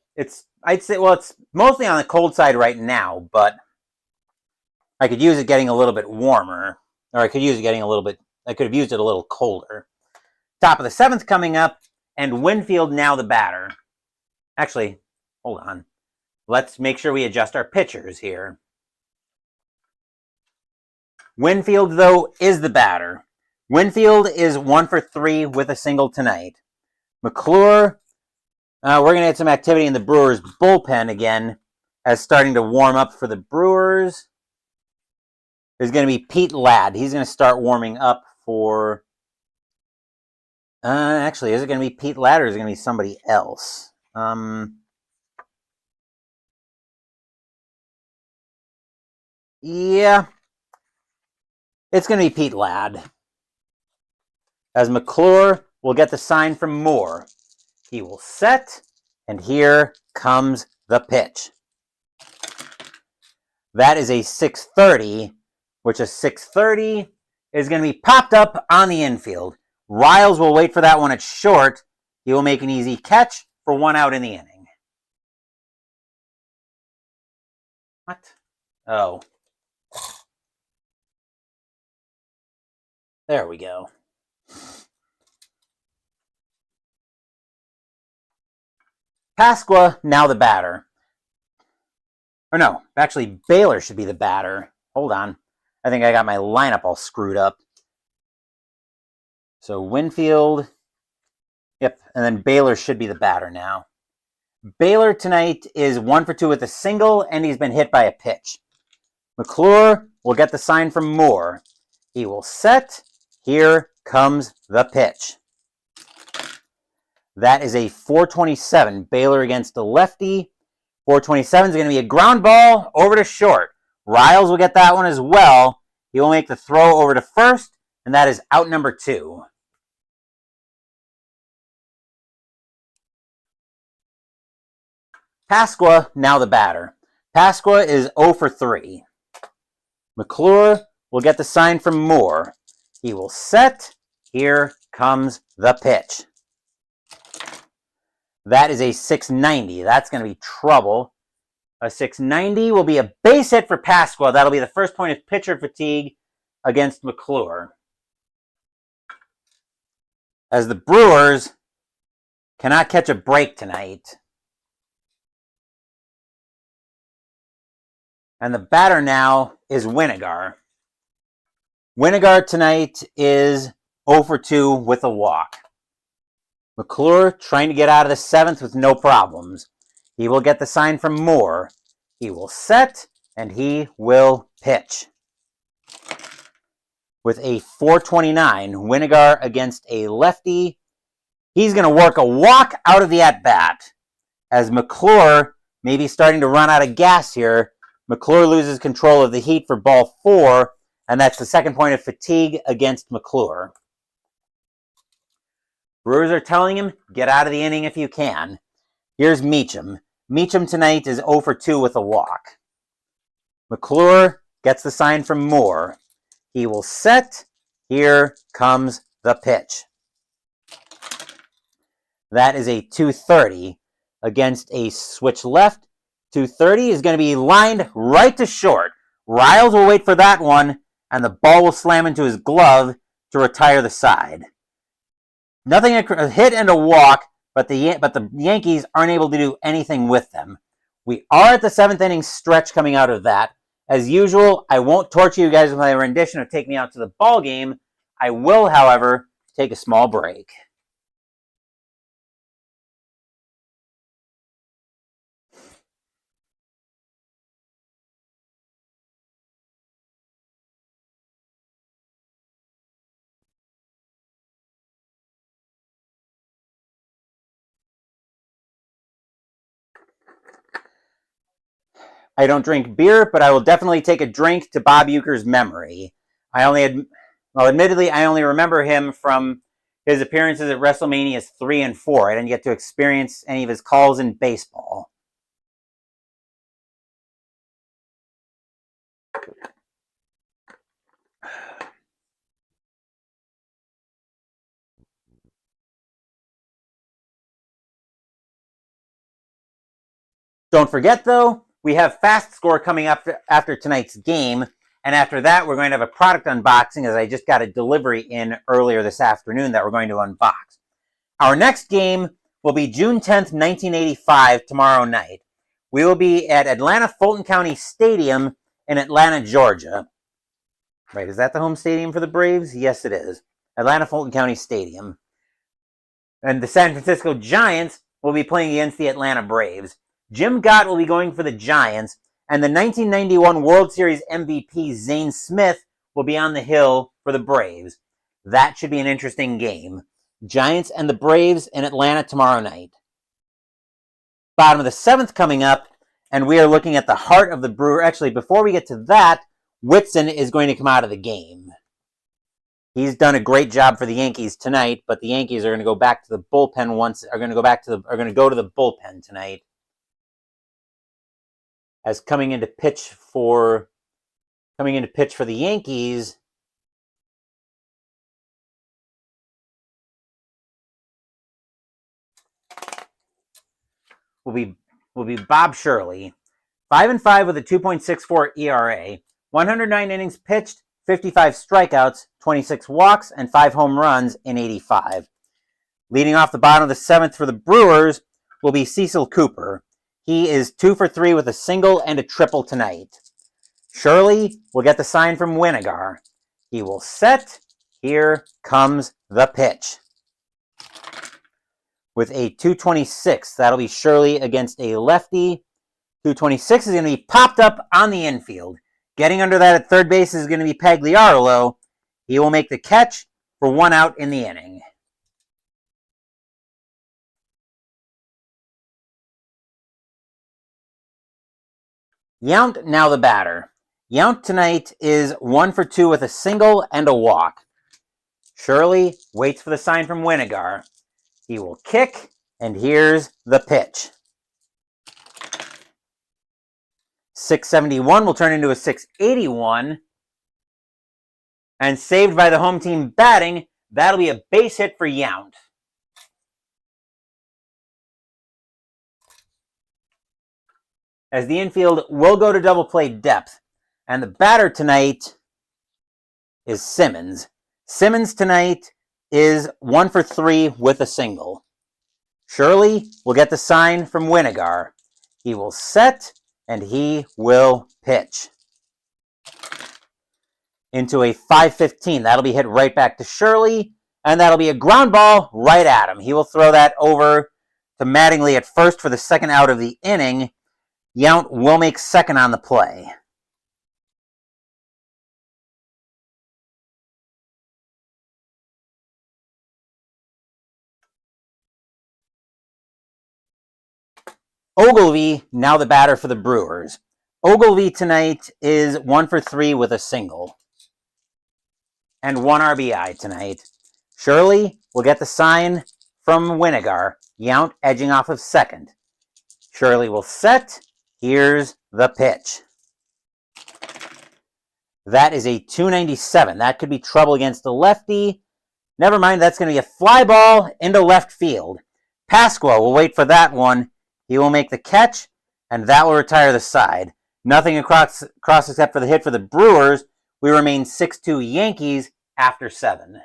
I'd say it's mostly on the cold side right now, but I could use it getting a little bit warmer, or I could use it getting a little bit. I could have used it a little colder. Top of the seventh coming up, and Winfield now the batter. Actually, hold on. Let's make sure we adjust our pitchers here. Winfield, though, is the batter. Winfield is 1 for 3 with a single tonight. McClure, we're going to get some activity in the Brewers bullpen again, as starting to warm up for the Brewers. There's going to be Pete Ladd. He's going to start warming up for... actually, is it going to be Pete Ladd or is it going to be somebody else? Yeah. It's going to be Pete Ladd. As McClure will get the sign from Moore. He will set, and here comes the pitch. That is a 6:30, which a 6:30 is going to be popped up on the infield. Riles will wait for that one at short. He will make an easy catch for 1 out in the inning. What? Oh. There we go. Pasqua, now the batter. Or no, actually, Baylor should be the batter. Hold on. I think I got my lineup all screwed up. So Winfield. Yep, and then Baylor should be the batter now. Baylor tonight is 1 for 2 with a single, and he's been hit by a pitch. McClure will get the sign from Moore. He will set. Here comes the pitch. That is a 427. Baylor against the lefty. 427 is going to be a ground ball over to short. Riles will get that one as well. He will make the throw over to first, and that is out number 2. Pasqua, now the batter. Pasqua is 0 for 3. McClure will get the sign from Moore. He will set. Here comes the pitch. That is a 690. That's going to be trouble. A 690 will be a base hit for Pasqua. That'll be the first point of pitcher fatigue against McClure. As the Brewers cannot catch a break tonight. And the batter now is Winigar. Winigar tonight is 0 for 2 with a walk. McClure trying to get out of the 7th with no problems. He will get the sign from Moore. He will set, and he will pitch. With a 429, Winigar against a lefty. He's going to work a walk out of the at-bat. As McClure may be starting to run out of gas here, McClure loses control of the heat for ball 4, and that's the second point of fatigue against McClure. Brewers are telling him, get out of the inning if you can. Here's Meacham. Meacham tonight is 0 for 2 with a walk. McClure gets the sign from Moore. He will set. Here comes the pitch. That is a 230 against a switch left. 230 is going to be lined right to short. Riles will wait for that one, and the ball will slam into his glove to retire the side. Nothing, a hit and a walk, but the Yankees aren't able to do anything with them. We are at the 7th inning stretch coming out of that. As usual, I won't torture you guys with my rendition of Take Me Out to the Ball Game. I will, however, take a small break. I don't drink beer, but I will definitely take a drink to Bob Uecker's memory. Admittedly, I only remember him from his appearances at WrestleManias 3 and 4. I didn't get to experience any of his calls in baseball. Don't forget, though, we have Fast Score coming up after tonight's game. And after that, we're going to have a product unboxing, as I just got a delivery in earlier this afternoon that we're going to unbox. Our next game will be June 10th, 1985, tomorrow night. We will be at Atlanta Fulton County Stadium in Atlanta, Georgia. Right, is that the home stadium for the Braves? Yes, it is. Atlanta Fulton County Stadium. And the San Francisco Giants will be playing against the Atlanta Braves. Jim Gott will be going for the Giants, and the 1991 World Series MVP Zane Smith will be on the hill for the Braves. That should be an interesting game. Giants and the Braves in Atlanta tomorrow night. Bottom of the 7th coming up, and we are looking at the heart of the Brewer. Actually, before we get to that, Whitson is going to come out of the game. He's done a great job for the Yankees tonight, but the Yankees are going to go back to the bullpen are going to go to the bullpen tonight. As coming into pitch for the Yankees will be Bob Shirley, 5-5 with a 2.64 ERA, 109 innings pitched, 55 strikeouts, 26 walks, and 5 home runs in 85. Leading off the bottom of the 7th for the Brewers will be Cecil Cooper. He is 2 for 3 with a single and a triple tonight. Shirley will get the sign from Winigar. He will set. Here comes the pitch. With a 226, that'll be Shirley against a lefty. 226 is going to be popped up on the infield. Getting under that at third base is going to be Pagliarolo. He will make the catch for 1 out in the inning. Yount now the batter. Yount tonight is 1 for 2 with a single and a walk. Shirley waits for the sign from Winigar. He will kick, and here's the pitch. 671 will turn into a 681. And saved by the home team batting, that'll be a base hit for Yount. As the infield will go to double play depth. And the batter tonight is Simmons. Simmons tonight is 1 for 3 with a single. Shirley will get the sign from Winigar. He will set, and he will pitch. Into a 5-15. That'll be hit right back to Shirley, and that'll be a ground ball right at him. He will throw that over to Mattingly at first for the second out of the inning. Yount will make second on the play. Ogilvy, now the batter for the Brewers. Ogilvy tonight is 1 for 3 with a single. And 1 RBI tonight. Shirley will get the sign from Winigar. Yount edging off of second. Shirley will set. Here's the pitch. That is a 297. That could be trouble against the lefty. Never mind, that's going to be a fly ball into left field. Pasqua will wait for that one. He will make the catch, and that will retire the side. Nothing across except for the hit for the Brewers. We remain 6-2 Yankees after 7.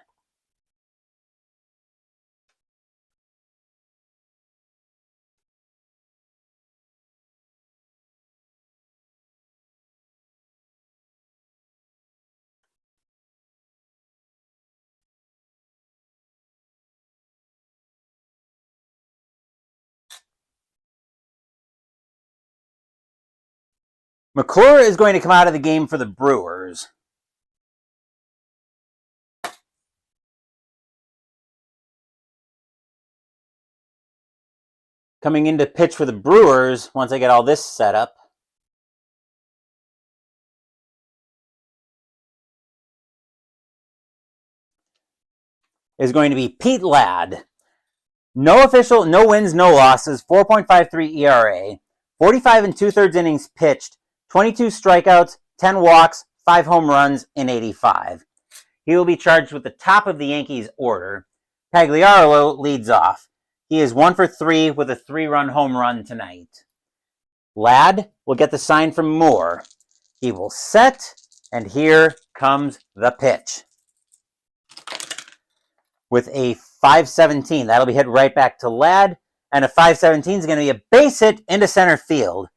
McClure is going to come out of the game for the Brewers. Coming into pitch for the Brewers, once I get all this set up, is going to be Pete Ladd. No wins, no losses, 4.53 ERA, 45 and 2/3 innings pitched, 22 strikeouts, 10 walks, 5 home runs in 85. He will be charged with the top of the Yankees order. Pagliaro leads off. He is 1 for 3 with a 3-run home run tonight. Ladd will get the sign from Moore. He will set, and here comes the pitch. With a 5-17, that'll be hit right back to Ladd, and a 5-17 is going to be a base hit into center field.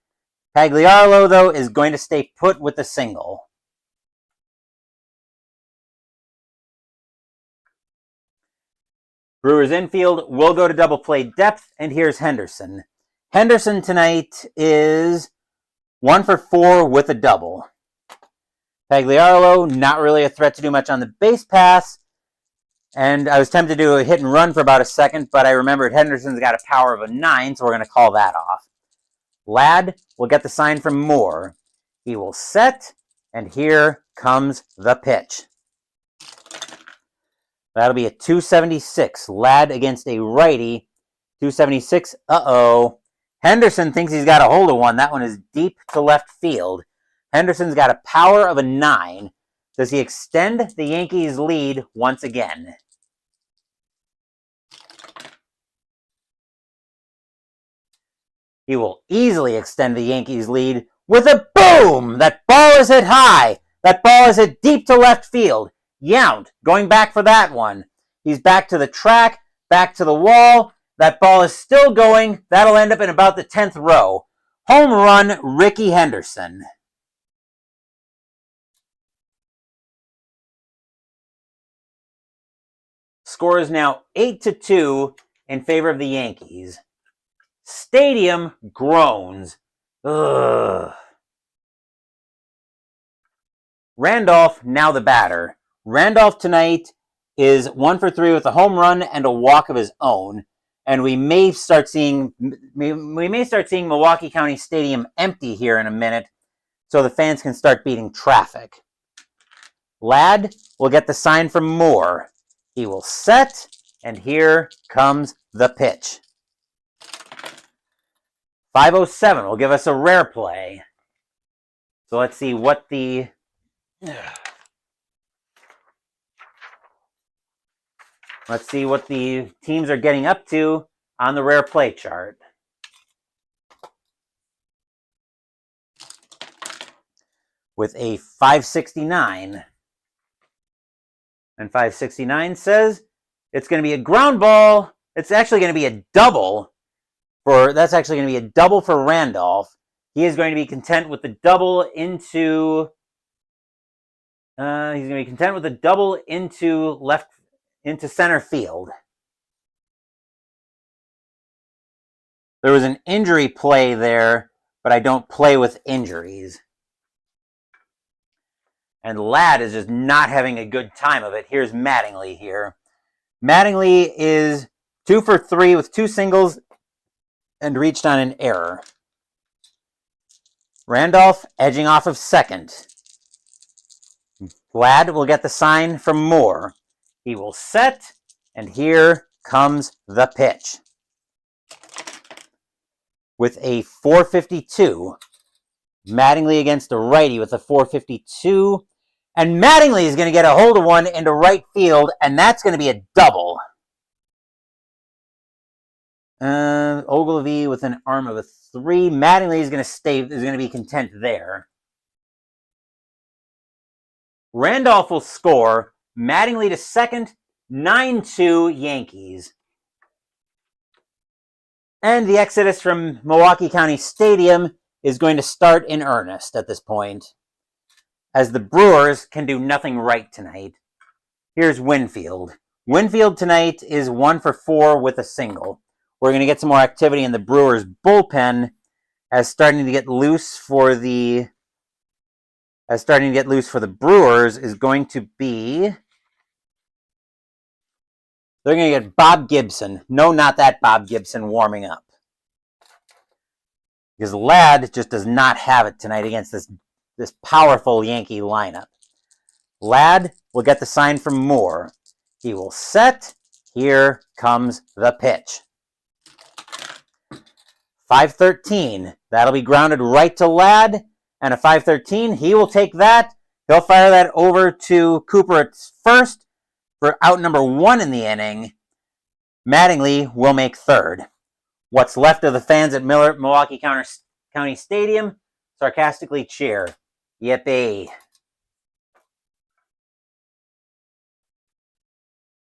Pagliaro, though, is going to stay put with the single. Brewers infield will go to double play depth, and here's Henderson. Henderson tonight is 1 for 4 with a double. Pagliaro, not really a threat to do much on the base pass. And I was tempted to do a hit and run for about a second, but I remembered Henderson's got a power of a 9, so we're going to call that off. Ladd will get the sign from Moore. He will set, and here comes the pitch. That'll be a 276. Ladd against a righty. 276. Uh-oh. Henderson thinks he's got a hold of one. That one is deep to left field. Henderson's got a power of a 9. Does he extend the Yankees' lead once again? He will easily extend the Yankees' lead with a boom! That ball is hit high. That ball is hit deep to left field. Yount going back for that one. He's back to the track, back to the wall. That ball is still going. That'll end up in about the 10th row. Home run, Rickey Henderson. Score is now 8-2 in favor of the Yankees. Stadium groans. Ugh. Randolph, now the batter. Randolph tonight is 1 for 3 with a home run and a walk of his own. And we may start seeing Milwaukee County Stadium empty here in a minute, so the fans can start beating traffic. Ladd will get the sign from Moore. He will set, and here comes the pitch. 5:07 will give us a rare play. So let's see what the teams are getting up to on the rare play chart. With a 569. And 569 says it's going to be a ground ball. It's actually going to be a double for Randolph. He is going to be content with the double into into center field. There was an injury play there, but I don't play with injuries. And Ladd is just not having a good time of it. Here's Mattingly here. Mattingly is 2 for 3 with 2 singles and reached on an error. Randolph edging off of second. Ladd will get the sign from Moore. He will set, and here comes the pitch. With a 452. Mattingly against a righty with a 452. And Mattingly is going to get a hold of one into right field, and that's going to be a double. Ogilvy with an arm of a 3. Mattingly is going to be content there. Randolph will score. Mattingly to second. 9-2 Yankees. And the exodus from Milwaukee County Stadium is going to start in earnest at this point, as the Brewers can do nothing right tonight. Here's Winfield. Winfield tonight is 1 for 4 with a single. We're going to get some more activity in the Brewers bullpen as starting to get loose for the Brewers is going to be, they're going to get Bob Gibson. No, not that Bob Gibson warming up. Because Ladd just does not have it tonight against this powerful Yankee lineup. Ladd will get the sign from Moore. He will set. Here comes the pitch. 5-13. That'll be grounded right to Ladd. And a 5-13. He will take that. He'll fire that over to Cooper at first for out number 1 in the inning. Mattingly will make third. What's left of the fans at Milwaukee County Stadium sarcastically cheer. Yippee.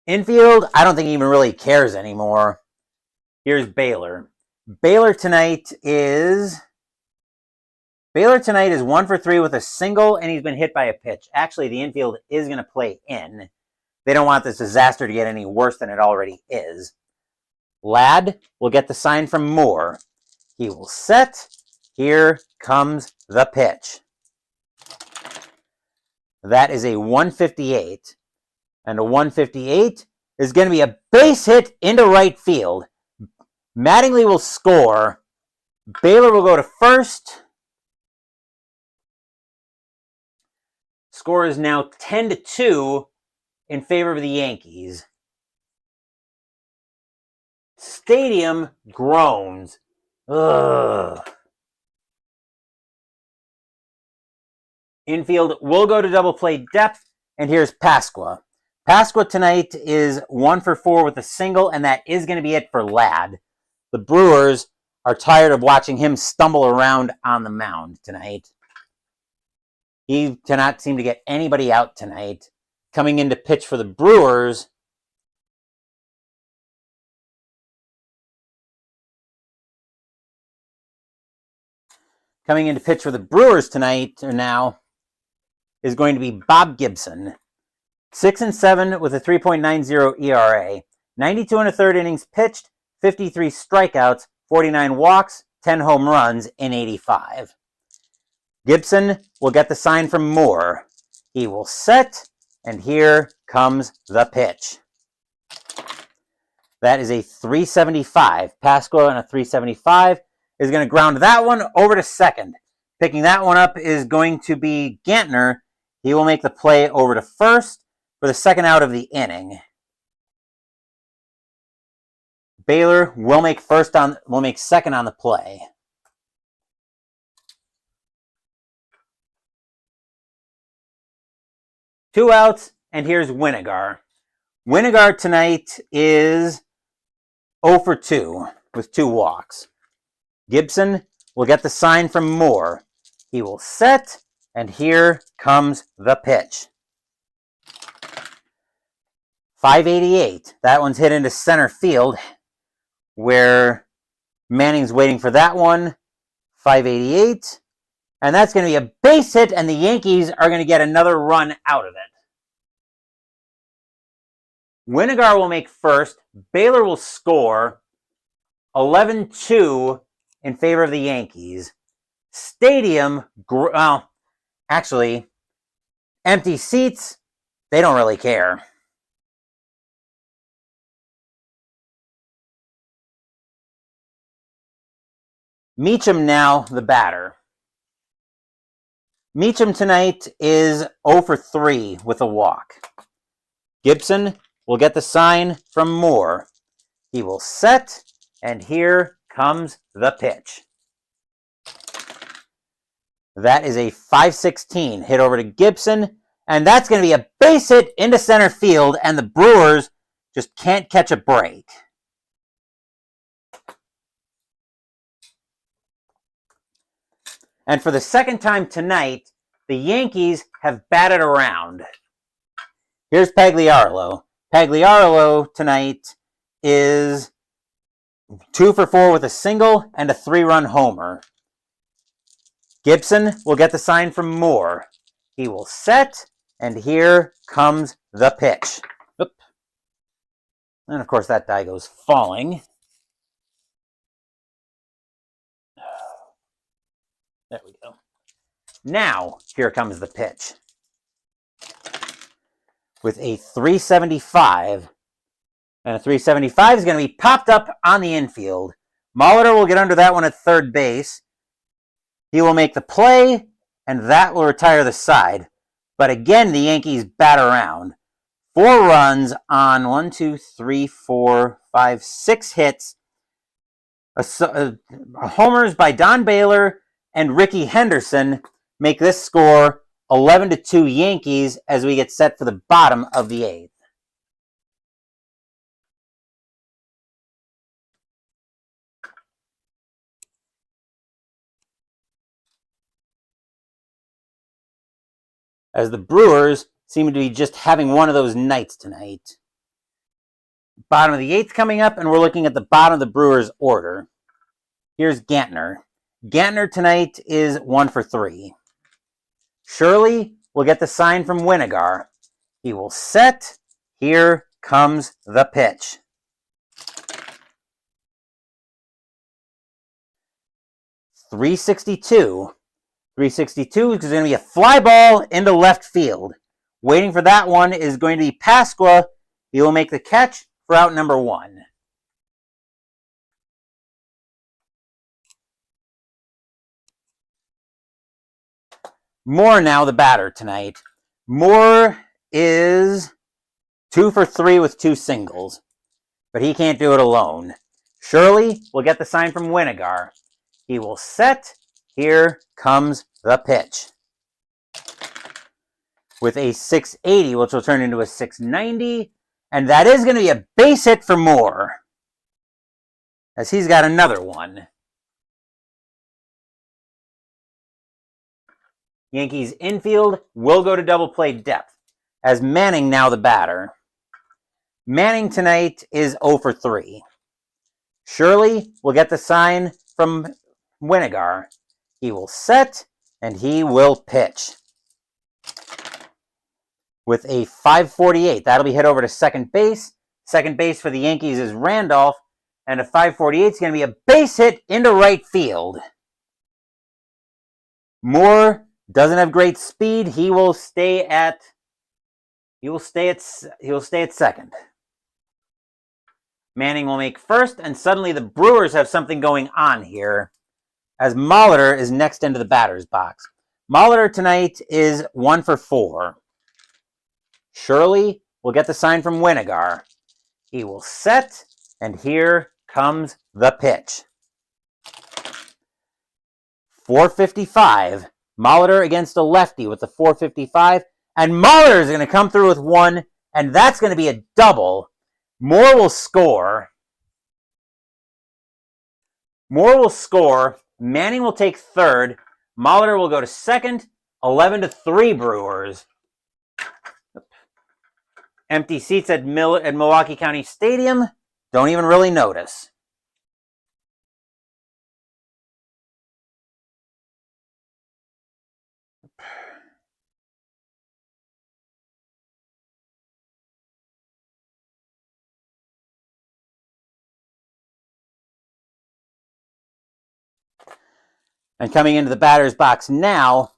Infield, I don't think he even really cares anymore. Here's Baylor. Baylor tonight is 1 for 3 with a single, and he's been hit by a pitch. Actually, the infield is going to play in. They don't want this disaster to get any worse than it already is. Ladd will get the sign from Moore. He will set. Here comes the pitch. That is a 158. And a 158 is going to be a base hit into right field. Mattingly will score. Baylor will go to first. Score is now 10-2 in favor of the Yankees. Stadium groans. Ugh. Infield will go to double play depth, and here's Pasqua. Pasqua tonight is 1 for 4 with a single, and that is going to be it for Ladd. The Brewers are tired of watching him stumble around on the mound tonight. He cannot seem to get anybody out tonight. Coming in to pitch for the Brewers, tonight, or now, is going to be Bob Gibson. 6-7 with a 3.90 ERA. 92 1/3 innings pitched, 53 strikeouts, 49 walks, 10 home runs in 85. Gibson will get the sign from Moore. He will set, and here comes the pitch. That is a 375. Pasqua and a 375 is going to ground that one over to second. Picking that one up is going to be Gantner. He will make the play over to first for the second out of the inning. Baylor will make second on the play. Two outs, and here's Winigar. Winigar tonight is 0 for 2 with 2 walks. Gibson will get the sign from Moore. He will set, and here comes the pitch. 588. That one's hit into center field, where Manning's waiting for that one. 588. And that's going to be a base hit, and the Yankees are going to get another run out of it. Winigar will make first. Baylor will score. 11-2 in favor of the Yankees. Stadium, well, actually, empty seats, they don't really care. Meacham now, the batter. Meacham tonight is 0 for 3 with a walk. Gibson will get the sign from Moore. He will set, and here comes the pitch. That is a 5-16 hit over to Gibson, and that's going to be a base hit into center field, and the Brewers just can't catch a break. And for the second time tonight, the Yankees have batted around. Here's Pagliarolo. Pagliarolo tonight is 2 for 4 with a single and a 3-run homer. Gibson will get the sign from Moore. He will set, and here comes the pitch. Oop. And of course that die goes falling. There we go. Now, here comes the pitch. With a 375. And a 375 is going to be popped up on the infield. Molitor will get under that one at third base. He will make the play, and that will retire the side. But again, the Yankees bat around. 4 runs on 1, 2, 3, 4, 5, 6 hits. Homers by Don Baylor and Ricky Henderson make this score 11-2 Yankees as we get set for the bottom of the 8th. As the Brewers seem to be just having one of those nights tonight. Bottom of the 8th coming up, and we're looking at the bottom of the Brewers order. Here's Gantner. Gantner tonight is 1 for 3. Shirley will get the sign from Winigar. He will set. Here comes the pitch. .362. .362 is going to be a fly ball into left field. Waiting for that one is going to be Pasqua. He will make the catch for out number 1. Moore now the batter tonight. Moore is 2 for 3 with 2 singles, but he can't do it alone. Shirley will get the sign from Winigar. He will set. Here comes the pitch. With a .680, which will turn into a .690, and that is going to be a base hit for Moore, as he's got another one. Yankees infield will go to double play depth, as Manning now the batter. Manning tonight is 0 for 3. Shirley will get the sign from Winigar. He will set, and he will pitch. With a .548, that'll be hit over to second base. Second base for the Yankees is Randolph, and a .548 is going to be a base hit into right field. Moore doesn't have great speed. He will stay at second. Manning will make first, and suddenly the Brewers have something going on here, as Molitor is next into the batter's box. Molitor tonight is 1 for 4. Shirley will get the sign from Winigar. He will set, and here comes the pitch. .455. Molitor against a lefty with the .455, and Molitor is going to come through with 1, and that's going to be a double. Moore will score. Manning will take third. Molitor will go to second. 11-3 Brewers. Empty seats at Milwaukee County Stadium. Don't even really notice. And coming into the batter's box now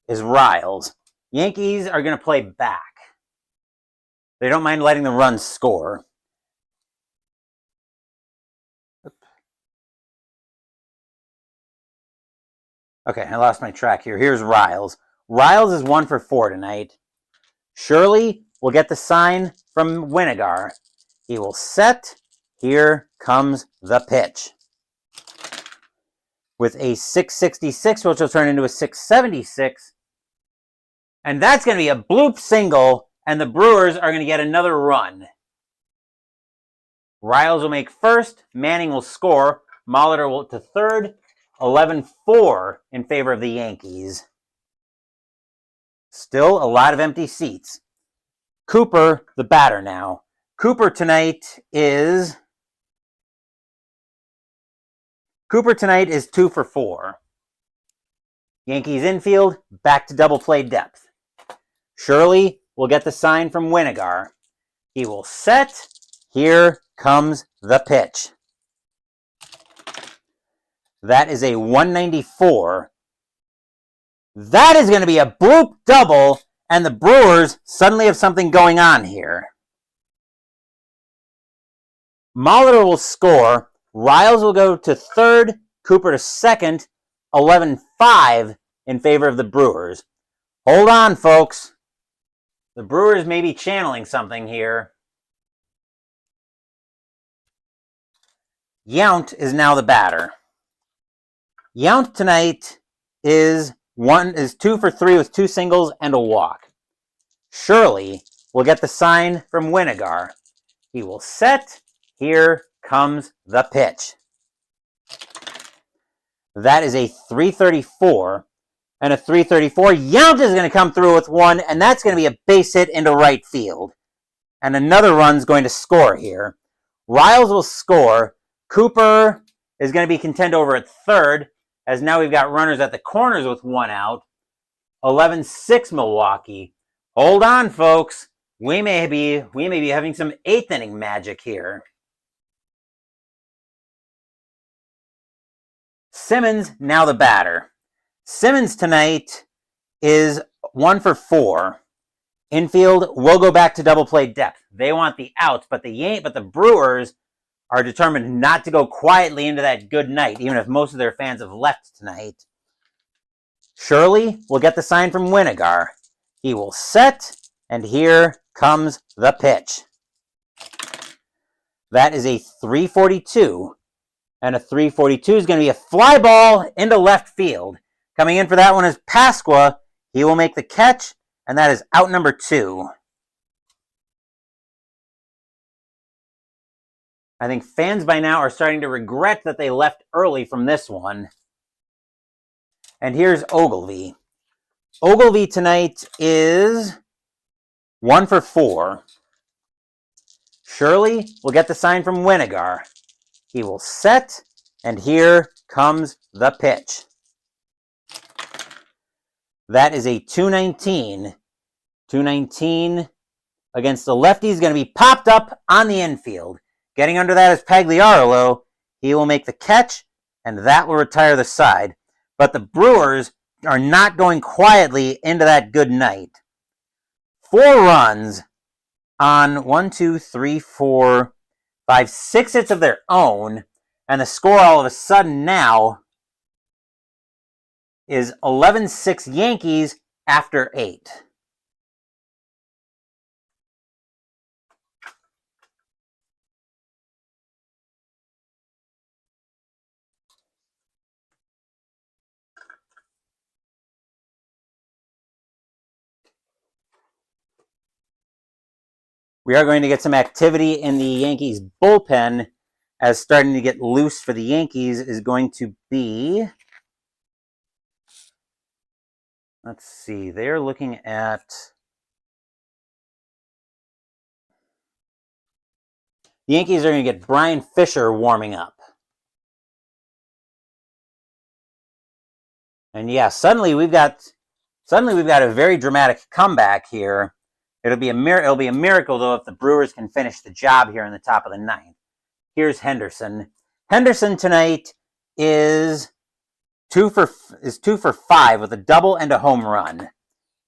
is Riles. Yankees are going to play back. They don't mind letting the runs score. Okay, I lost my track here. Here's Riles. Riles is 1 for 4 tonight. Shirley will get the sign from Winigar. He will set. Here comes the pitch. With a .666, which will turn into a .676. And that's going to be a bloop single, and the Brewers are going to get another run. Riles will make first. Manning will score. Molitor will to third. 11-4 in favor of the Yankees. Still a lot of empty seats. Cooper, the batter now. Cooper tonight is 2 for 4. Yankees infield, back to double play depth. Shirley will get the sign from Winigar. He will set. Here comes the pitch. That is a 194. That is going to be a bloop double, and the Brewers suddenly have something going on here. Molitor will score. Riles will go to third. Cooper to second. 11-5 in favor of the Brewers. Hold on, folks. The Brewers may be channeling something here. Yount is now the batter. Yount tonight is 2 for 3 with 2 singles and a walk. Shirley will get the sign from Winigar. He will set. Here comes the pitch. That is a 334 and a 334. Yount is going to come through with 1, and that's going to be a base hit into right field. And another run's going to score here. Riles will score. Cooper is going to be contend over at third, as now we've got runners at the corners with 1 out. 11-6 Milwaukee. Hold on, folks. We may be having some 8th inning magic here. Simmons now the batter. Simmons tonight is 1 for 4. Infield will go back to double play depth. They want the outs, but the Brewers are determined not to go quietly into that good night, even if most of their fans have left tonight. Shirley will get the sign from Winigar. He will set, and here comes the pitch. That is a 342, and a 342 is going to be a fly ball into left field. Coming in for that one is Pasqua. He will make the catch, and that is out number 2. I think fans by now are starting to regret that they left early from this one. And here's Ogilvy. Ogilvy tonight is 1 for 4. Shirley will get the sign from Winigar. He will set, and here comes the pitch. That is a 219. 219 against the lefty is going to be popped up on the infield. Getting under that is Pagliarolo. He will make the catch, and that will retire the side. But the Brewers are not going quietly into that good night. 4 runs on 1, 2, 3, 4, 5, 6 hits of their own, and the score all of a sudden now is 11-6 Yankees after 8. We are going to get some activity in the Yankees bullpen, as starting to get loose for the Yankees is going to be, let's see, they're looking at, the Yankees are going to get Brian Fisher warming up. And yeah, suddenly we've got a very dramatic comeback here. It'll be a miracle, though, if the Brewers can finish the job here in the top of the 9th. Here's Henderson. Henderson tonight is 2 for 5 with a double and a home run.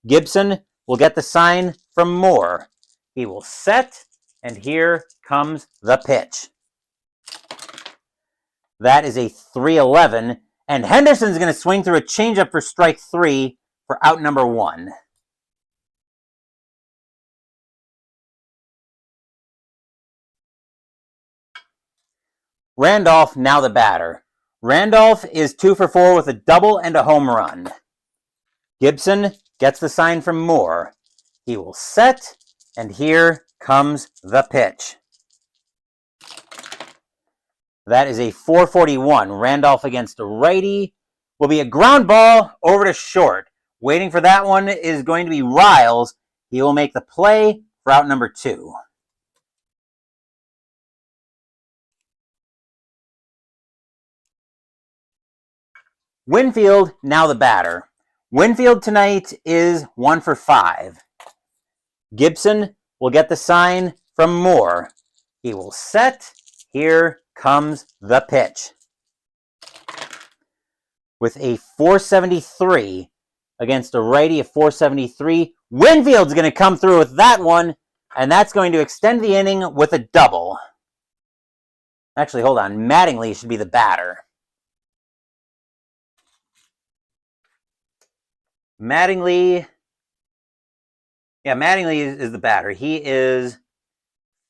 Gibson will get the sign from Moore. He will set, and here comes the pitch. That is a 311, and Henderson's going to swing through a changeup for strike 3 for out number 1. Randolph now the batter. Randolph is 2 for 4 with a double and a home run. Gibson gets the sign from Moore. He will set, and here comes the pitch. That is a 441. Randolph against a righty. Will be a ground ball over to short. Waiting for that one is going to be Riles. He will make the play for out number 2. Winfield now the batter. Winfield tonight is 1 for 5. Gibson will get the sign from Moore. He will set. Here comes the pitch. With a 473 against a righty of 473, Winfield's going to come through with that one, and that's going to extend the inning with a double. Actually, hold on. Mattingly should be the batter. Mattingly Yeah, Mattingly is the batter. He is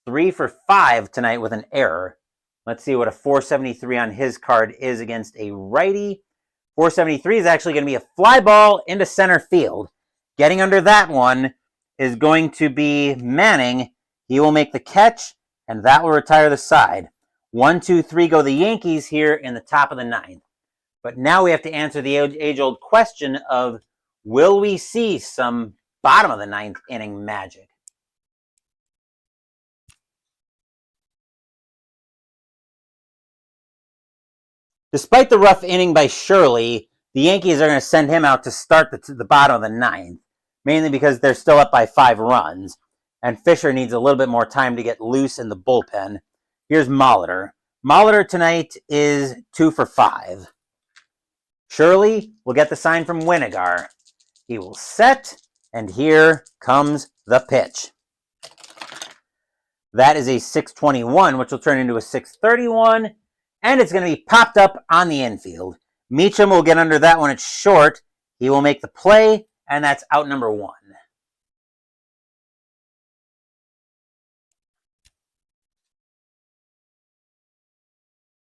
3 for 5 tonight with an error. Let's see what a 473 on his card is against a righty. 473 is actually going to be a fly ball into center field. Getting under that one is going to be Manning. He will make the catch, and that will retire the side. 1, 2, 3 go the Yankees here in the top of the ninth. But now we have to answer the age-old question of, will we see some bottom of the ninth inning magic? Despite the rough inning by Shirley, the Yankees are going to send him out to start the bottom of the ninth, mainly because they're still up by 5 runs, and Fisher needs a little bit more time to get loose in the bullpen. Here's Molitor. Molitor tonight is 2 for 5. Shirley will get the sign from Winigar. He will set, and here comes the pitch. That is a 621, which will turn into a 631, and it's going to be popped up on the infield. Meacham will get under that one. It's short. He will make the play, and that's out number 1.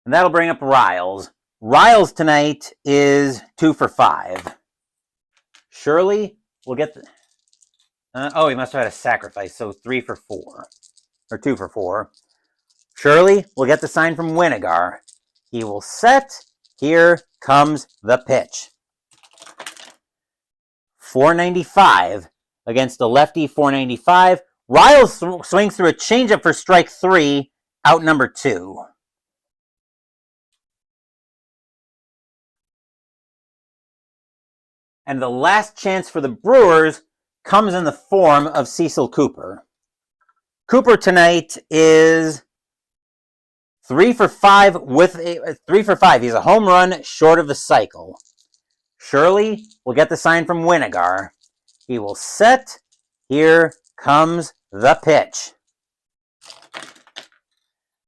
And that'll bring up Riles. Riles tonight is 2 for 5. Shirley will get the... he must have had a sacrifice, so 3 for 4. Or 2 for 4. Shirley will get the sign from Winigar. He will set. Here comes the pitch. 495 against a lefty, 495. Riles swings through a changeup for strike 3, out number 2. And the last chance for the Brewers comes in the form of Cecil Cooper. Cooper tonight is 3 for 5 with a 3 for 5. He's a home run short of the cycle. Shirley will get the sign from Winigar. He will set. Here comes the pitch.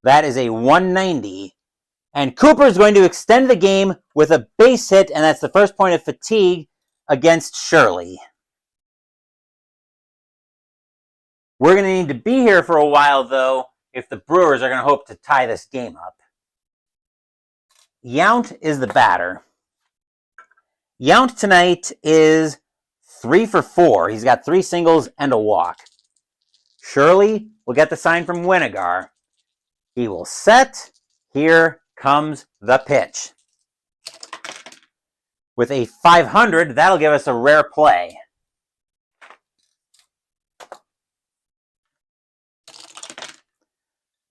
That is a 190. And Cooper is going to extend the game with a base hit, and that's the first point of fatigue against Shirley. We're going to need to be here for a while, though, if the Brewers are going to hope to tie this game up. Yount is the batter. Yount tonight is 3 for 4. He's got 3 singles and a walk. Shirley will get the sign from Winigar. He will set. Here comes the pitch. With a 500, that'll give us a rare play.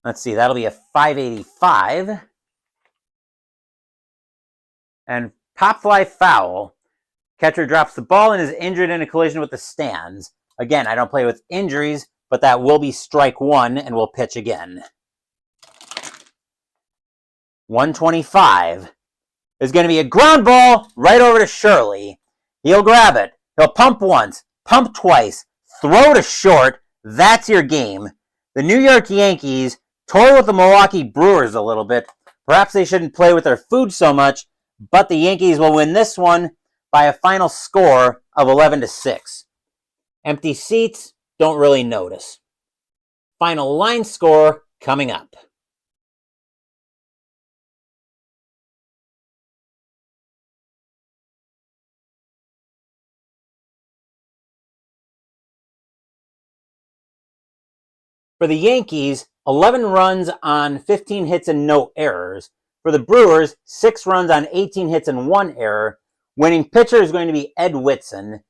Let's see, that'll be a 585. And pop fly foul. Catcher drops the ball and is injured in a collision with the stands. Again, I don't play with injuries, but that will be strike 1 and we'll pitch again. 125 is going to be a ground ball right over to Shirley. He'll grab it. He'll pump once, pump twice, throw to short. That's your game. The New York Yankees toy with the Milwaukee Brewers a little bit. Perhaps they shouldn't play with their food so much, but the Yankees will win this one by a final score of 11-6. Empty seats, don't really notice. Final line score coming up. For the Yankees, 11 runs on 15 hits and no errors. For the Brewers, 6 runs on 18 hits and 1 error. Winning pitcher is going to be Ed Whitson.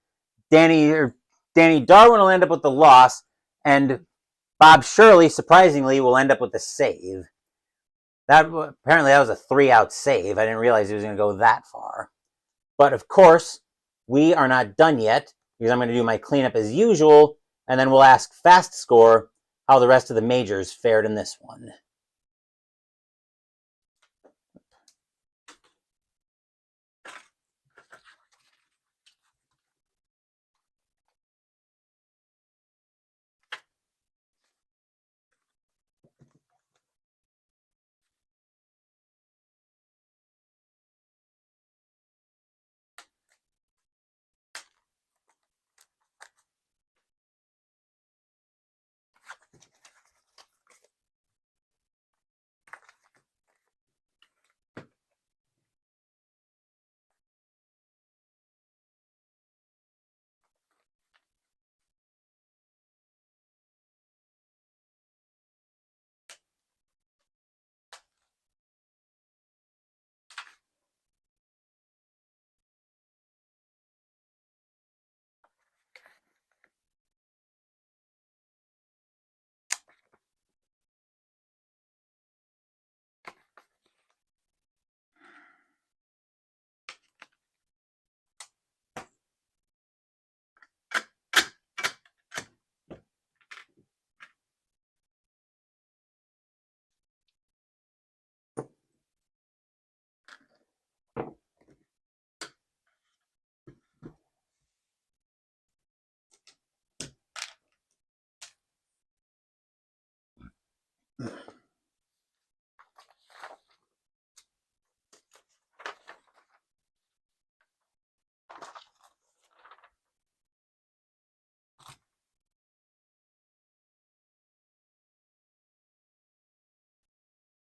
Danny Darwin will end up with the loss, and Bob Shirley, surprisingly, will end up with the save. Apparently that was a 3-out save. I didn't realize he was going to go that far. But of course, we are not done yet, because I'm going to do my cleanup as usual, and then we'll ask Fast Score how the rest of the majors fared in this one.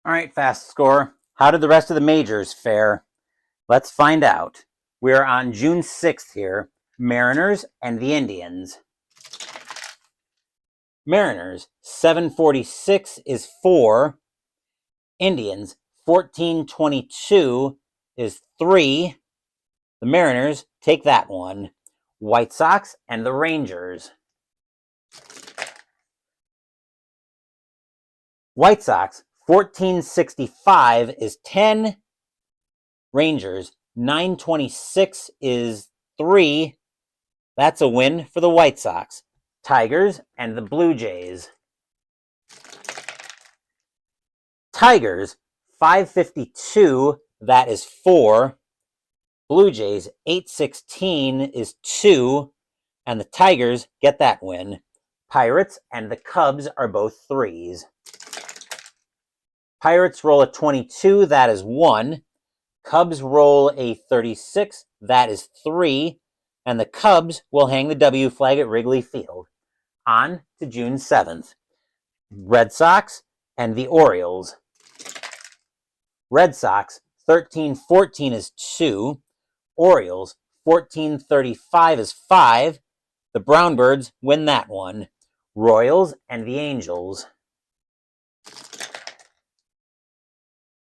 All right, fast score. How did the rest of the majors fare? Let's find out. We're on June 6th here. Mariners and the Indians. Mariners, 746 is 4. Indians, 1422 is 3. The Mariners take that one. White Sox and the Rangers. White Sox, 1465 is 10. Rangers, 926 is 3. That's a win for the White Sox. Tigers and the Blue Jays. Tigers, 552, that is 4. Blue Jays, 816 is 2. And the Tigers get that win. Pirates and the Cubs are both 3s. Pirates roll a 22, that is 1. Cubs roll a 36, that is 3. And the Cubs will hang the W flag at Wrigley Field. On to June 7th. Red Sox and the Orioles. Red Sox, 1314 is 2. Orioles, 1435 is 5. The Brownbirds win that one. Royals and the Angels.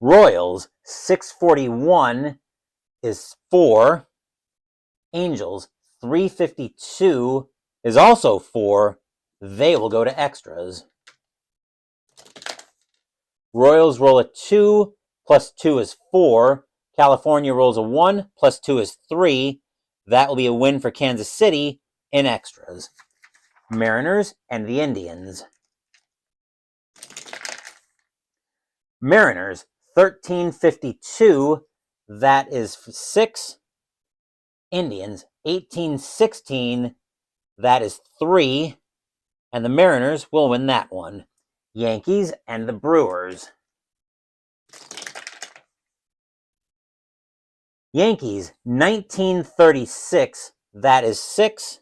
Royals, 641 is 4. Angels, 352 is also 4. They will go to extras. Royals roll a 2, plus 2 is 4. California rolls a 1, plus 2 is 3. That will be a win for Kansas City in extras. Mariners and the Indians. Mariners, 1352, that is 6. Indians, 1816, that is 3. And the Mariners will win that one. Yankees and the Brewers. Yankees, 1936, that is 6.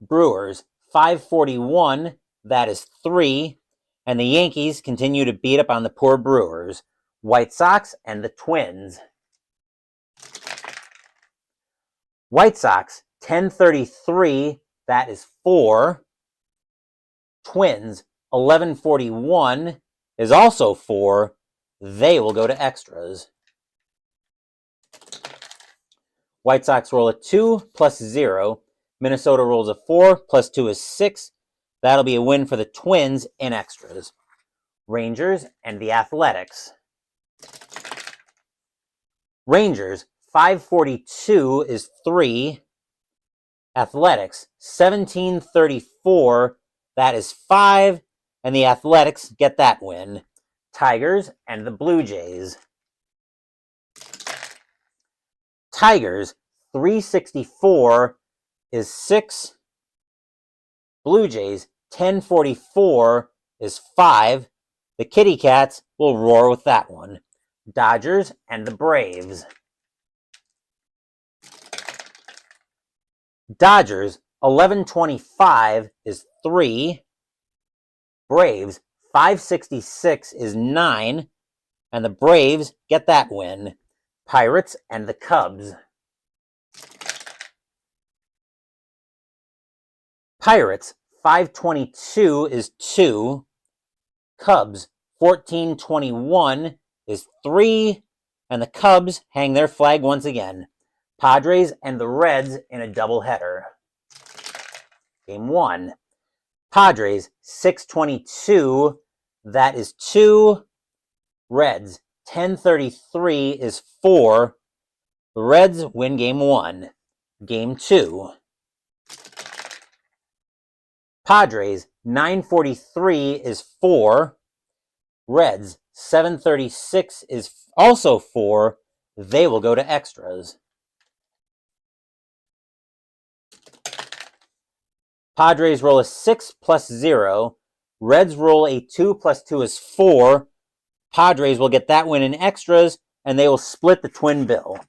Brewers, 541, that is 3. And the Yankees continue to beat up on the poor Brewers. White Sox and the Twins. White Sox, 1033, that is 4. Twins, 1141 is also 4. They will go to extras. White Sox roll a 2, plus 0. Minnesota rolls a 4, plus 2 is 6. That'll be a win for the Twins in extras. Rangers and the Athletics. Rangers, 542 is 3. Athletics, 1734, that is 5. And the Athletics get that win. Tigers and the Blue Jays. Tigers, 364 is 6. Blue Jays, 1044 is 5. The Kitty Cats will roar with that one. Dodgers and the Braves. Dodgers, 1125 is 3. Braves, 566 is 9. And the Braves get that win. Pirates and the Cubs. Pirates, 522 is 2. Cubs, 1421 is 3. And the Cubs hang their flag once again. Padres and the Reds in a doubleheader. Game 1. Padres, 622, that is 2. Reds, 1033 is 4. The Reds win game 1. Game 2. Padres, 943 is 4. Reds, 736 is also 4. They will go to extras. Padres roll a 6 plus 0. Reds roll a 2 plus 2 is 4. Padres will get that win in extras, and they will split the twin bill.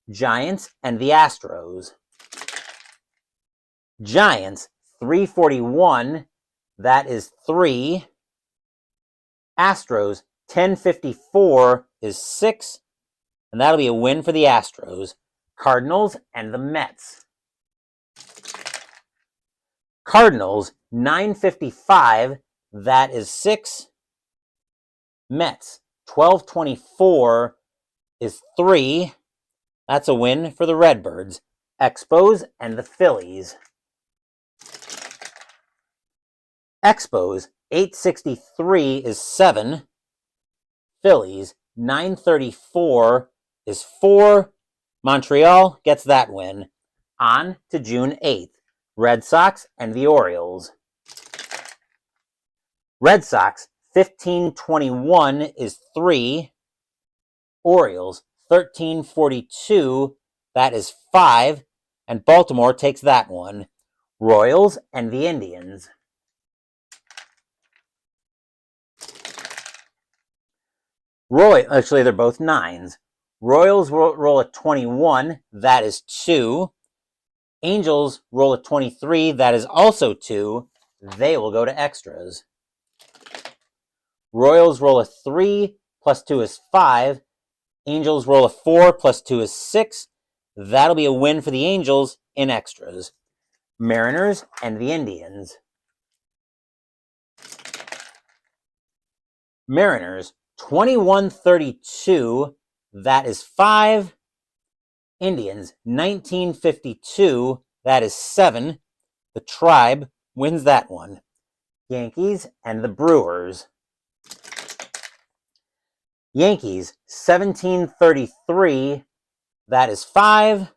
Giants and the Astros. Giants, 341, that is 3. Astros, 1054 is 6, and that'll be a win for the Astros. Cardinals and the Mets. Cardinals, 955, that is 6. Mets, 1224 is 3. That's a win for the Redbirds. Expos and the Phillies. Expos, 863 is 7. Phillies, 934 is 4. Montreal gets that win. On to June 8th. Red Sox and the Orioles. Red Sox, 1521 is 3. Orioles, 1342, that is 5. And Baltimore takes that one. Royals and the Indians. Actually, they're both 9s. Royals roll a 21, that is 2. Angels roll a 23, that is also 2. They will go to extras. Royals roll a 3, plus 2 is 5. Angels roll a 4, plus 2 is 6. That'll be a win for the Angels in extras. Mariners and the Indians. Mariners, 2132, that is 5. Indians, 1952, that is 7. The Tribe wins that one. Yankees and the Brewers. Yankees, 1733, that is 5.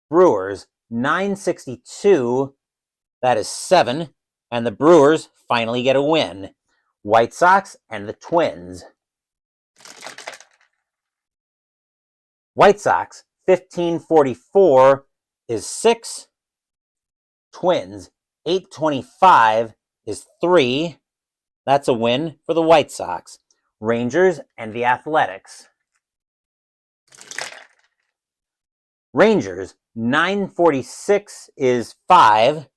Brewers, 962, that is 7. And the Brewers finally get a win. White Sox and the Twins. White Sox, 1544 is 6. Twins, 825 is 3. That's a win for the White Sox. Rangers and the Athletics. Rangers, 946 is 5.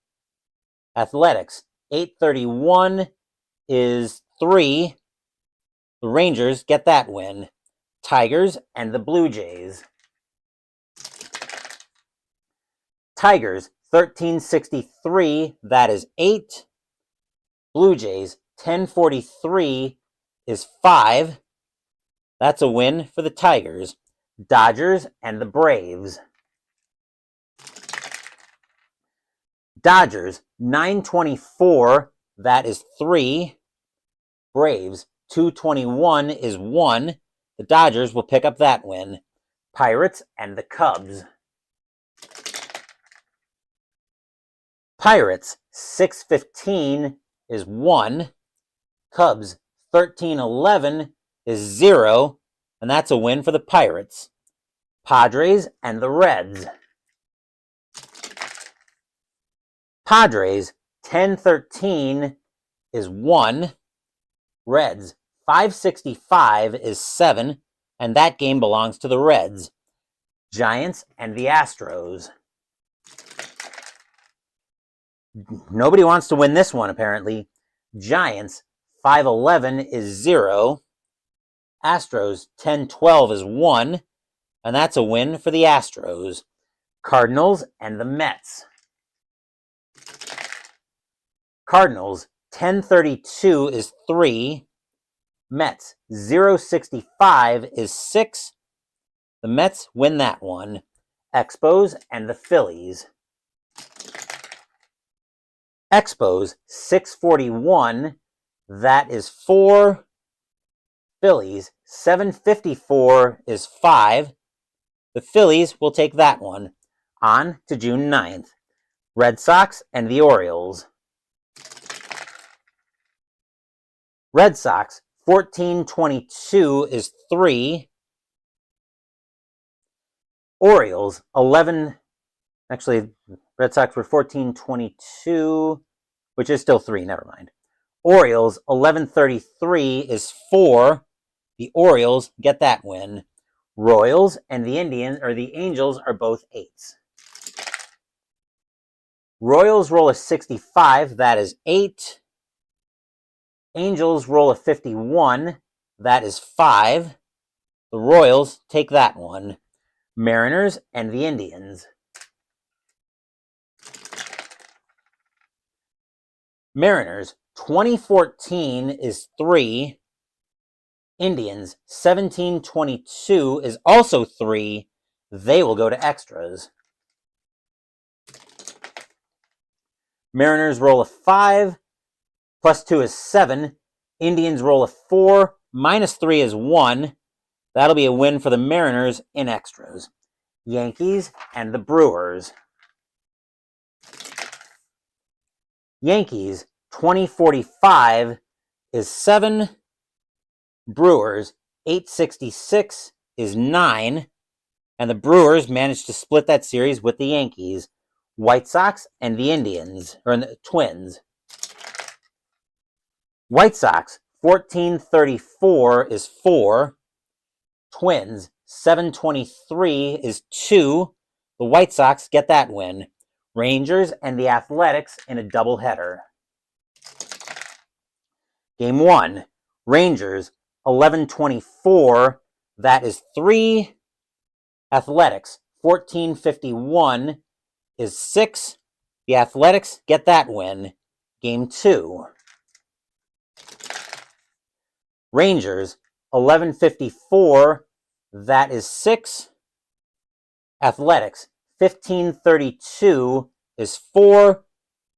Athletics, 831 is 3. The Rangers get that win. Tigers and the Blue Jays. Tigers, 1363, that is 8. Blue Jays, 1043 is 5. That's a win for the Tigers. Dodgers and the Braves. Dodgers, 924, that is 3. Braves, 221 is 1. The Dodgers will pick up that win. Pirates and the Cubs. Pirates, 615 is 1. Cubs, 1311 is 0. And that's a win for the Pirates. Padres and the Reds. Padres, 1013 is 1. Reds, 565 is 7. And that game belongs to the Reds. Giants and the Astros. Nobody wants to win this one, apparently. Giants, 511 is 0. Astros, 1012 is 1. And that's a win for the Astros. Cardinals and the Mets. Cardinals, 1032 is 3. Mets, 065 is 6. The Mets win that one. Expos and the Phillies. Expos, 641, that is 4. Phillies, 754 is 5. The Phillies will take that one. On to June 9th. Red Sox and the Orioles. Red Sox, 1422 is 3. Orioles, 11. Actually, Red Sox were 1422, which is still 3. Never mind. Orioles, 1133 is 4. The Orioles get that win. Royals and the Angels are both 8s. Royals roll a 65, that is 8. Angels roll a 51, That is 5. The Royals take that one. Mariners and the Indians. Mariners 2014 is 3. Indians 1722 is also 3. They will go to extras. Mariners roll a 5, plus 2 is 7. Indians roll a 4, minus 3 is 1. That'll be a win for the Mariners in extras. Yankees and the Brewers. Yankees 2045 is 7. Brewers 866 is 9. And the Brewers managed to split that series with the Yankees. White Sox and the Indians, or the Twins. White Sox 1434 is 4. Twins 723 is 2. The White Sox get that win. Rangers and the Athletics in a doubleheader. Game 1. Rangers 1124. That is 3. Athletics 1451 is 6. The Athletics get that win. Game 2. Rangers 1154. That is 6. Athletics 1532 is 4.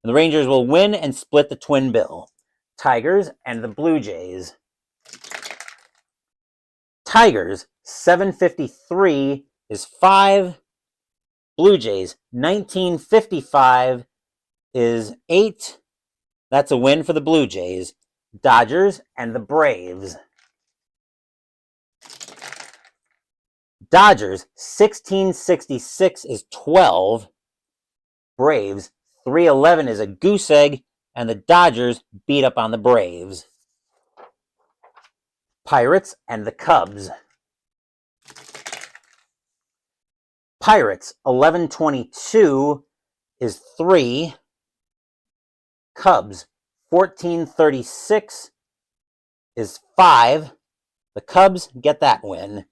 And the Rangers will win and split the twin bill. Tigers and the Blue Jays. Tigers 753 is 5. Blue Jays 1955 is 8. That's a win for the Blue Jays. Dodgers and the Braves. Dodgers 1666 is 12. Braves 311 is a goose egg, and the Dodgers beat up on the Braves. Pirates and the Cubs. Pirates 1122 is 3. Cubs 1436 is 5. The Cubs get that win.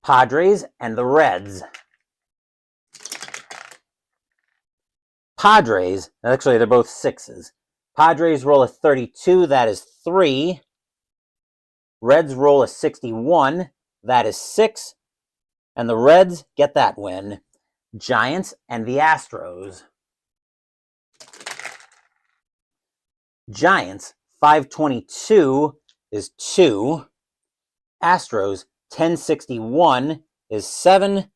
Padres and the Reds. Padres, actually they're both 6s. Padres roll a 32, that is 3. Reds roll a 61, that is 6. And the Reds get that win. Giants and the Astros. Giants 522 is 2. Astros 1061 is 7.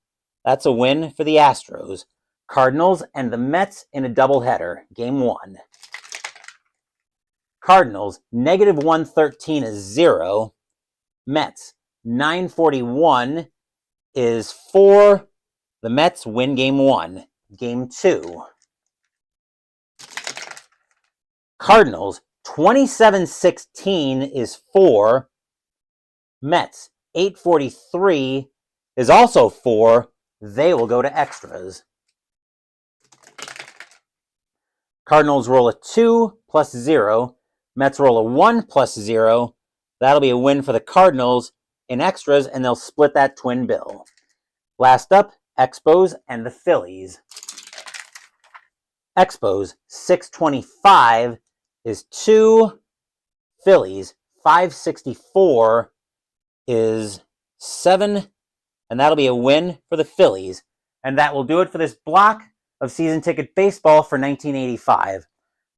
That's a win for the Astros. Cardinals and the Mets in a doubleheader. Game 1. Cardinals -113 is 0. Mets 941 is 4. The Mets win game 1. Game 2. Cardinals 2716 is 4. Mets 843 is also 4. They will go to extras. Cardinals roll a 2 plus 0. Mets roll a 1 plus 0. That'll be a win for the Cardinals in extras, and they'll split that twin bill. Last up, Expos and the Phillies. Expos 625 is 2. Phillies 564 is 7. And that'll be a win for the Phillies. And that will do it for this block of season ticket baseball for 1985.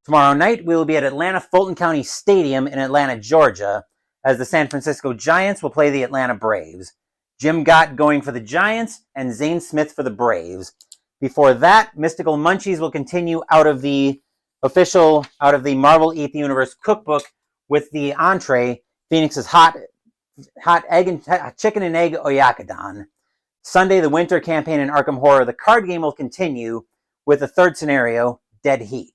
Tomorrow night, we will be at Atlanta Fulton County Stadium in Atlanta, Georgia, as the San Francisco Giants will play the Atlanta Braves. Jim Gott going for the Giants and Zane Smith for the Braves. Before that, Mystical Munchies will continue out of the Marvel Eat the Universe cookbook with the entree, Phoenix's hot egg and chicken and egg oyakodon. Sunday, the winter campaign in Arkham Horror, the card game will continue with the third scenario, Dead Heat.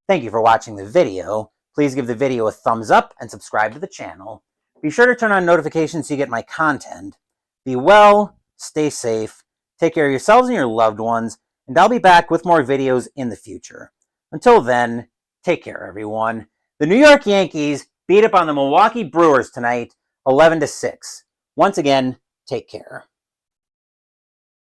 Thank you for watching the video. Please give the video a thumbs up and subscribe to the channel. Be sure to turn on notifications so you get my content. Be well, stay safe, take care of yourselves and your loved ones, and I'll be back with more videos in the future. Until then, take care, everyone. The New York Yankees beat up on the Milwaukee Brewers tonight 11-6. Once again, take care.